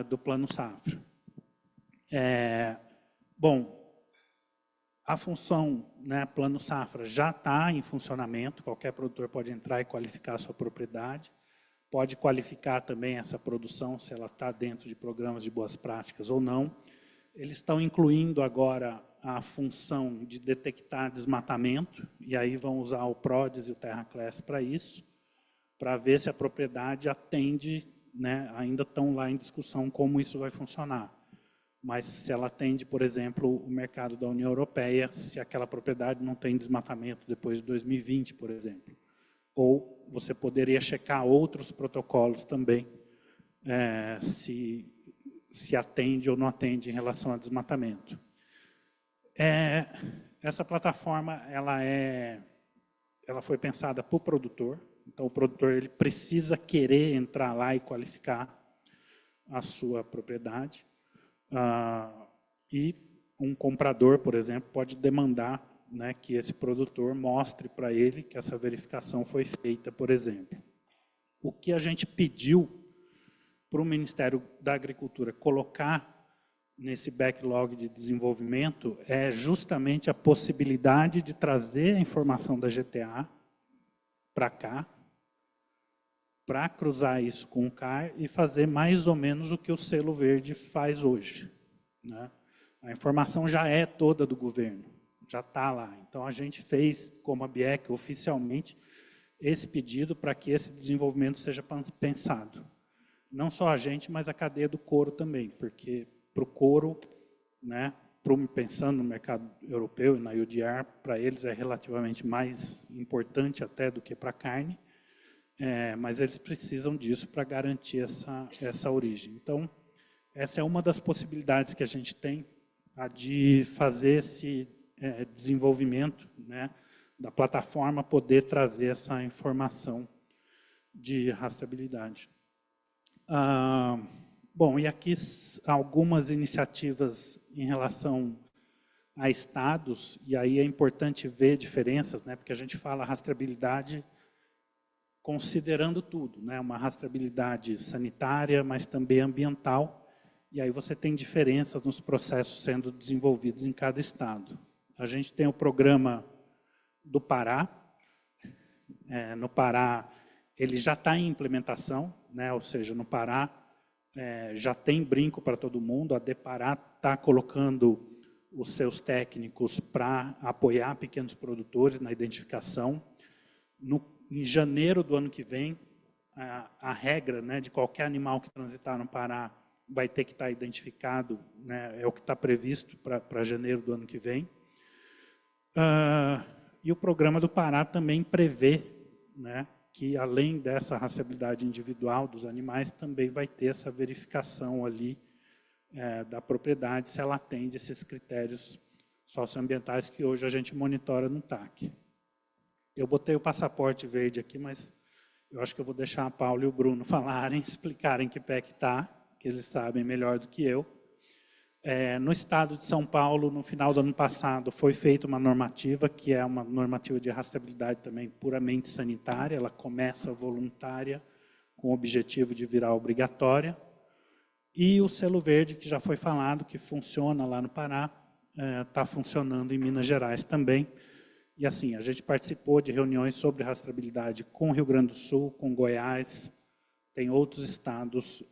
do Plano Safra. Bom, a função, né, Plano Safra já está em funcionamento, qualquer produtor pode entrar e qualificar a sua propriedade, pode qualificar também essa produção, se ela está dentro de programas de boas práticas ou não. Eles estão incluindo agora a função de detectar desmatamento, e aí vão usar o PRODES e o TerraClass para isso, para ver se a propriedade atende, né, ainda estão lá em discussão como isso vai funcionar. Mas se ela atende, por exemplo, o mercado da União Europeia, se aquela propriedade não tem desmatamento depois de 2020, por exemplo. Ou você poderia checar outros protocolos também, se atende ou não atende em relação a desmatamento. Essa plataforma ela foi pensada para o produtor, então o produtor ele precisa querer entrar lá e qualificar a sua propriedade. E um comprador, por exemplo, pode demandar, né, que esse produtor mostre para ele que essa verificação foi feita, por exemplo. O que a gente pediu para o Ministério da Agricultura colocar nesse backlog de desenvolvimento é justamente a possibilidade de trazer a informação da GTA para cá, para cruzar isso com o CAR e fazer mais ou menos o que o Selo Verde faz hoje, né? A informação já é toda do governo, já está lá. Então, a gente fez, como a BIEC, oficialmente, esse pedido para que esse desenvolvimento seja pensado. Não só a gente, mas a cadeia do couro também, porque para o couro, né, pensando no mercado europeu e na UDR, para eles é relativamente mais importante até do que para a carne, mas eles precisam disso para garantir essa origem. Então, essa é uma das possibilidades que a gente tem, a de fazer esse desenvolvimento, né, da plataforma, poder trazer essa informação de rastreabilidade. Bom, e aqui algumas iniciativas em relação a estados, e aí é importante ver diferenças, né, porque a gente fala rastreabilidade considerando tudo, né? Uma rastreabilidade sanitária, mas também ambiental, e aí você tem diferenças nos processos sendo desenvolvidos em cada estado. A gente tem o programa do Pará. No Pará, ele já está em implementação, né? Ou seja, no Pará já tem brinco para todo mundo, a Depará está colocando os seus técnicos para apoiar pequenos produtores na identificação. Em janeiro do ano que vem, a regra, né, de qualquer animal que transitar no Pará vai ter que estar identificado, né, é o que está previsto para janeiro do ano que vem. E o programa do Pará também prevê, né, que além dessa rastreabilidade individual dos animais, também vai ter essa verificação ali da propriedade, se ela atende esses critérios socioambientais que hoje a gente monitora no TAC. Eu botei o passaporte verde aqui, mas eu acho que eu vou deixar a Paula e o Bruno falarem, explicarem que pé que está, que eles sabem melhor do que eu. No estado de São Paulo, no final do ano passado, foi feita uma normativa, que é uma normativa de rastreabilidade também puramente sanitária, ela começa voluntária, com o objetivo de virar obrigatória. E o selo verde, que já foi falado, que funciona lá no Pará, está funcionando em Minas Gerais também. E assim, a gente participou de reuniões sobre rastreabilidade com o Rio Grande do Sul, com Goiás, tem outros estados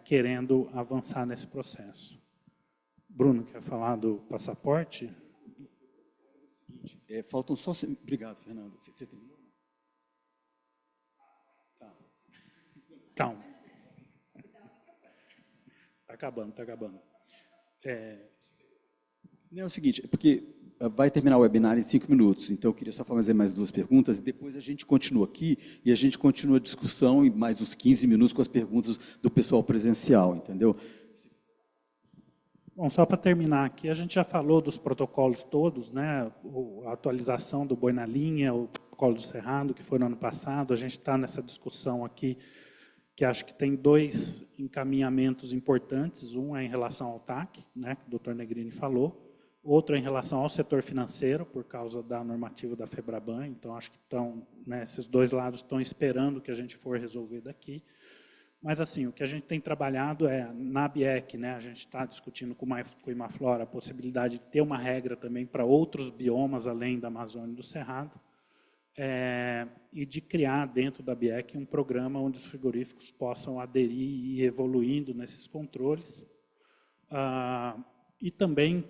querendo avançar nesse processo. Bruno, quer falar do passaporte? Faltam só... Obrigado, Fernando. Você terminou? Calma. Está acabando, está acabando. Não, é o seguinte, é porque vai terminar o webinar em 5 minutos, então eu queria só fazer mais 2 perguntas, e depois a gente continua aqui, e a gente continua a discussão em mais uns 15 minutos com as perguntas do pessoal presencial, entendeu? Bom, só para terminar aqui, a gente já falou dos protocolos todos, né? A atualização do Boi na Linha, o protocolo do Cerrado, que foi no ano passado, a gente está nessa discussão aqui, que acho que tem 2 encaminhamentos importantes, um é em relação ao TAC, né, que o Dr. Negrini falou, outro é em relação ao setor financeiro, por causa da normativa da FEBRABAN, então acho que estão, né, esses 2 lados estão esperando que a gente for resolver daqui. Mas, assim, o que a gente tem trabalhado é, na BIEC, né, a gente está discutindo com o Imaflora a possibilidade de ter uma regra também para outros biomas além da Amazônia e do Cerrado, e de criar dentro da BIEC um programa onde os frigoríficos possam aderir e ir evoluindo nesses controles. E também,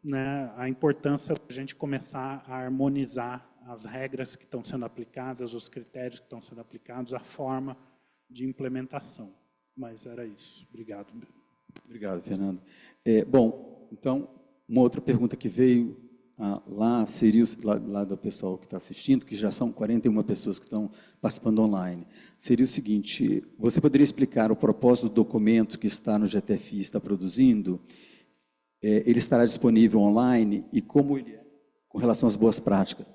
né, a importância de a gente começar a harmonizar as regras que estão sendo aplicadas, os critérios que estão sendo aplicados, a forma de implementação. Mas era isso. Obrigado. Obrigado, Fernando. Bom, então, uma outra pergunta que veio lá seria lá do pessoal que está assistindo, que já são 41 pessoas que estão participando online. Seria o seguinte: você poderia explicar o propósito do documento que está no GTFI, está produzindo? Ele estará disponível online e como ele é com relação às boas práticas?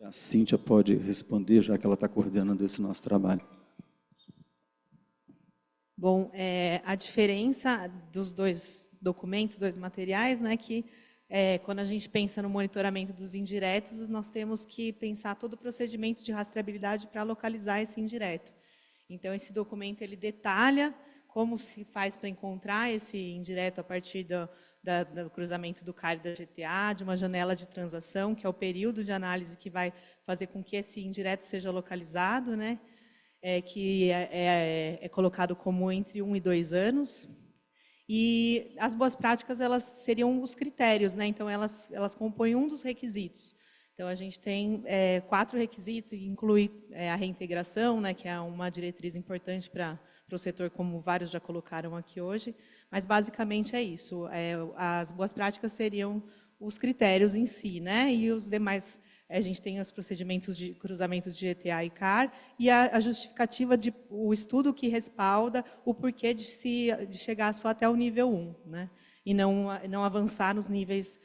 A Cíntia pode responder, já que ela está coordenando esse nosso trabalho. Bom, a diferença dos 2 documentos, 2 materiais, né, que quando a gente pensa no monitoramento dos indiretos, nós temos que pensar todo o procedimento de rastreabilidade para localizar esse indireto. Então, esse documento ele detalha como se faz para encontrar esse indireto a partir do cruzamento do CAR e da GTA, de uma janela de transação, que é o período de análise que vai fazer com que esse indireto seja localizado, né? Que é colocado como entre 1 e 2 anos. E as boas práticas, elas seriam os critérios, né? Então, elas compõem um dos requisitos. Então, a gente tem 4 requisitos, que inclui a reintegração, né, que é uma diretriz importante para o setor, como vários já colocaram aqui hoje, mas, basicamente, é isso. As boas práticas seriam os critérios em si, né? E os demais, a gente tem os procedimentos de cruzamento de GTA e CAR e a justificativa, o estudo que respalda o porquê de chegar só até o nível 1, né? E não avançar nos níveis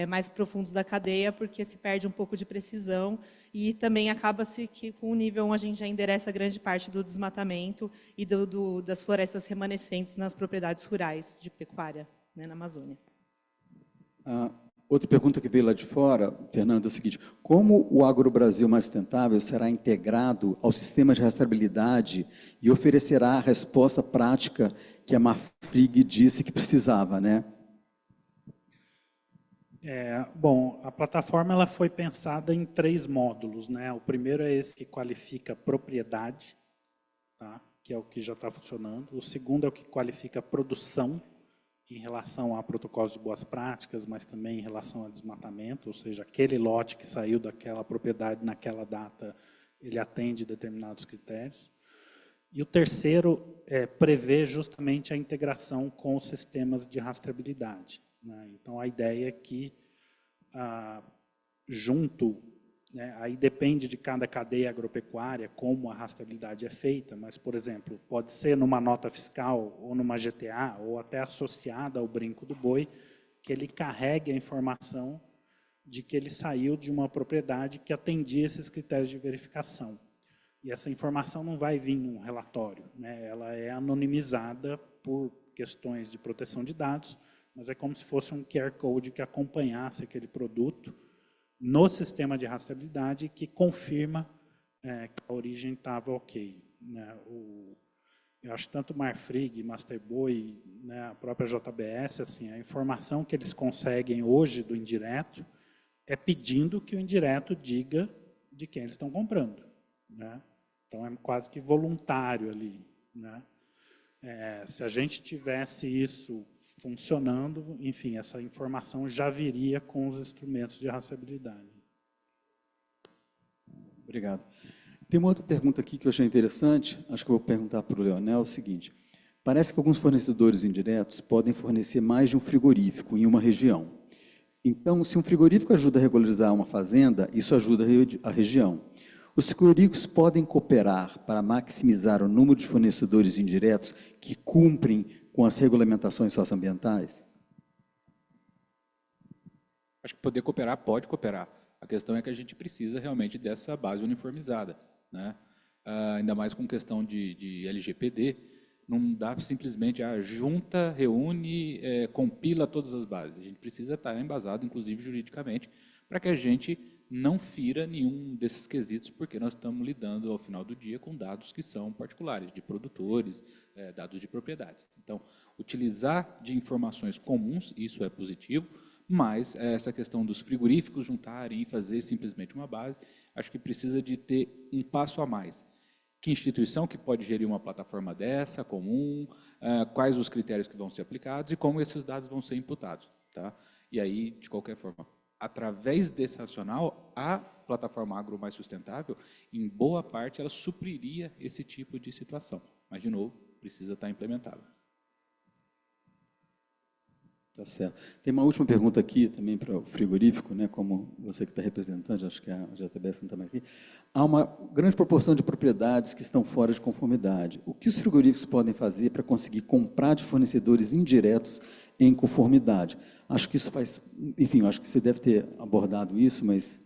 mais profundos da cadeia, porque se perde um pouco de precisão e também acaba-se que com o nível 1 a gente já endereça grande parte do desmatamento e das florestas remanescentes nas propriedades rurais de pecuária, né, na Amazônia. Outra pergunta que veio lá de fora, Fernando, é o seguinte: como o AgroBrasil Mais Sustentável será integrado ao sistema de rastreabilidade e oferecerá a resposta prática que a Marfrig disse que precisava, né? Bom, a plataforma ela foi pensada em 3 módulos, né? O primeiro é esse que qualifica propriedade, tá? Que é o que já está funcionando. O segundo é o que qualifica produção, em relação a protocolos de boas práticas, mas também em relação a desmatamento, ou seja, aquele lote que saiu daquela propriedade naquela data, ele atende determinados critérios. E o terceiro prevê justamente a integração com os sistemas de rastreabilidade, né? Então, a ideia é que, né, aí depende de cada cadeia agropecuária como a rastreabilidade é feita, mas, por exemplo, pode ser numa nota fiscal ou numa GTA ou até associada ao brinco do boi, que ele carregue a informação de que ele saiu de uma propriedade que atendia esses critérios de verificação. E essa informação não vai vir num relatório, né? Ela é anonimizada por questões de proteção de dados, mas é como se fosse um QR Code que acompanhasse aquele produto no sistema de rastreabilidade que confirma que a origem estava ok, né? Eu acho que tanto Marfrig, Masterboi, né, a própria JBS, assim, a informação que eles conseguem hoje do indireto é pedindo que o indireto diga de quem eles estão comprando, né? Então, é quase que voluntário ali, né? Se a gente tivesse isso funcionando, enfim, essa informação já viria com os instrumentos de rastreabilidade. Obrigado. Tem uma outra pergunta aqui que eu achei interessante, acho que eu vou perguntar para o Leonel o seguinte. Parece que alguns fornecedores indiretos podem fornecer mais de um frigorífico em uma região. Então, se um frigorífico ajuda a regularizar uma fazenda, isso ajuda a região. Os frigoríficos podem cooperar para maximizar o número de fornecedores indiretos que cumprem com as regulamentações socioambientais? Acho que poder cooperar, pode cooperar. A questão é que a gente precisa realmente dessa base uniformizada, né? Ainda mais com questão de LGPD, não dá simplesmente junta, reúne, compila todas as bases. A gente precisa estar embasado, inclusive juridicamente, para que a gente não fira nenhum desses quesitos, porque nós estamos lidando, ao final do dia, com dados que são particulares, de produtores, dados de propriedades. Então, utilizar de informações comuns, isso é positivo, mas essa questão dos frigoríficos juntarem e fazer simplesmente uma base, acho que precisa de ter um passo a mais. Que instituição que pode gerir uma plataforma dessa, comum, quais os critérios que vão ser aplicados e como esses dados vão ser imputados. Tá? E aí, de qualquer forma, através desse racional, a plataforma agro mais sustentável, em boa parte, ela supriria esse tipo de situação. Mas, de novo, precisa estar implementada. Tá certo. Tem uma última pergunta aqui também para o frigorífico, né, como você que está representando, acho que a JTBS não está mais aqui. Há uma grande proporção de propriedades que estão fora de conformidade. O que os frigoríficos podem fazer para conseguir comprar de fornecedores indiretos em conformidade? Acho que isso faz... Enfim, acho que você deve ter abordado isso, mas...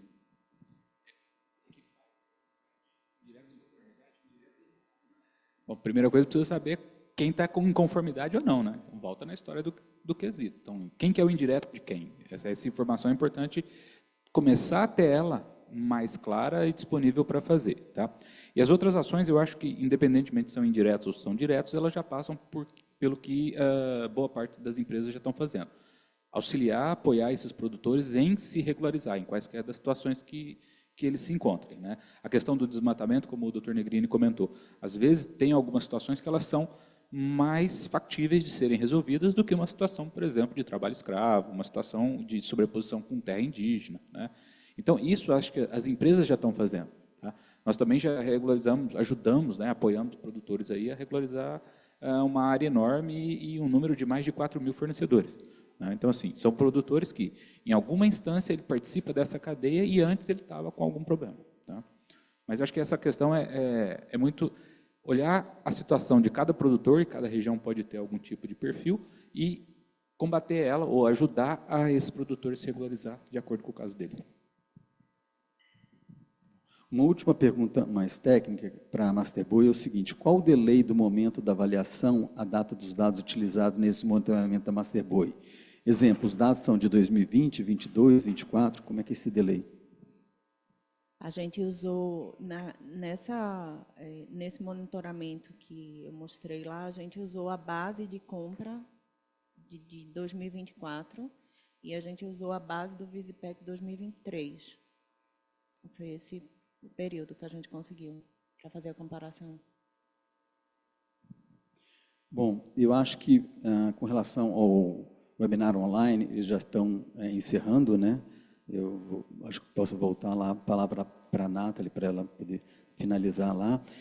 Bom, primeira coisa, precisa saber quem está com inconformidade ou não, né? Volta na história do quesito. Então, quem que é o indireto de quem? Essa informação é importante começar a ter ela mais clara e disponível para fazer, tá? E as outras ações, eu acho que, independentemente se são indiretos ou são diretos, elas já passam pelo que boa parte das empresas já estão fazendo. Auxiliar, apoiar esses produtores em se regularizar, em quaisquer das situações que eles se encontrem, né? A questão do desmatamento, como o Dr. Negrini comentou, às vezes tem algumas situações que elas são mais factíveis de serem resolvidas do que uma situação, por exemplo, de trabalho escravo, uma situação de sobreposição com terra indígena, né? Então, isso acho que as empresas já estão fazendo, tá? Nós também já regularizamos, ajudamos, né, apoiamos produtores aí a regularizar uma área enorme e um número de mais de 4.000 fornecedores, né? Então, assim, são produtores que, em alguma instância, ele participa dessa cadeia e antes ele estava com algum problema, tá? Mas acho que essa questão é muito... olhar a situação de cada produtor, e cada região pode ter algum tipo de perfil, e combater ela ou ajudar a esse produtor se regularizar de acordo com o caso dele. Uma última pergunta mais técnica para a Masterboy é o seguinte: qual o delay do momento da avaliação à data dos dados utilizados nesse monitoramento da Masterboy? Exemplo, os dados são de 2020, 22, 24, como é que é esse delay? A gente usou, nesse monitoramento que eu mostrei lá, a gente usou a base de compra de 2024 e a gente usou a base do Visipec 2023. Foi esse o período que a gente conseguiu para fazer a comparação. Bom, eu acho que com relação ao webinar online, eles já estão encerrando, né? Eu acho que posso voltar lá a palavra para a Nathalie, para ela poder finalizar lá.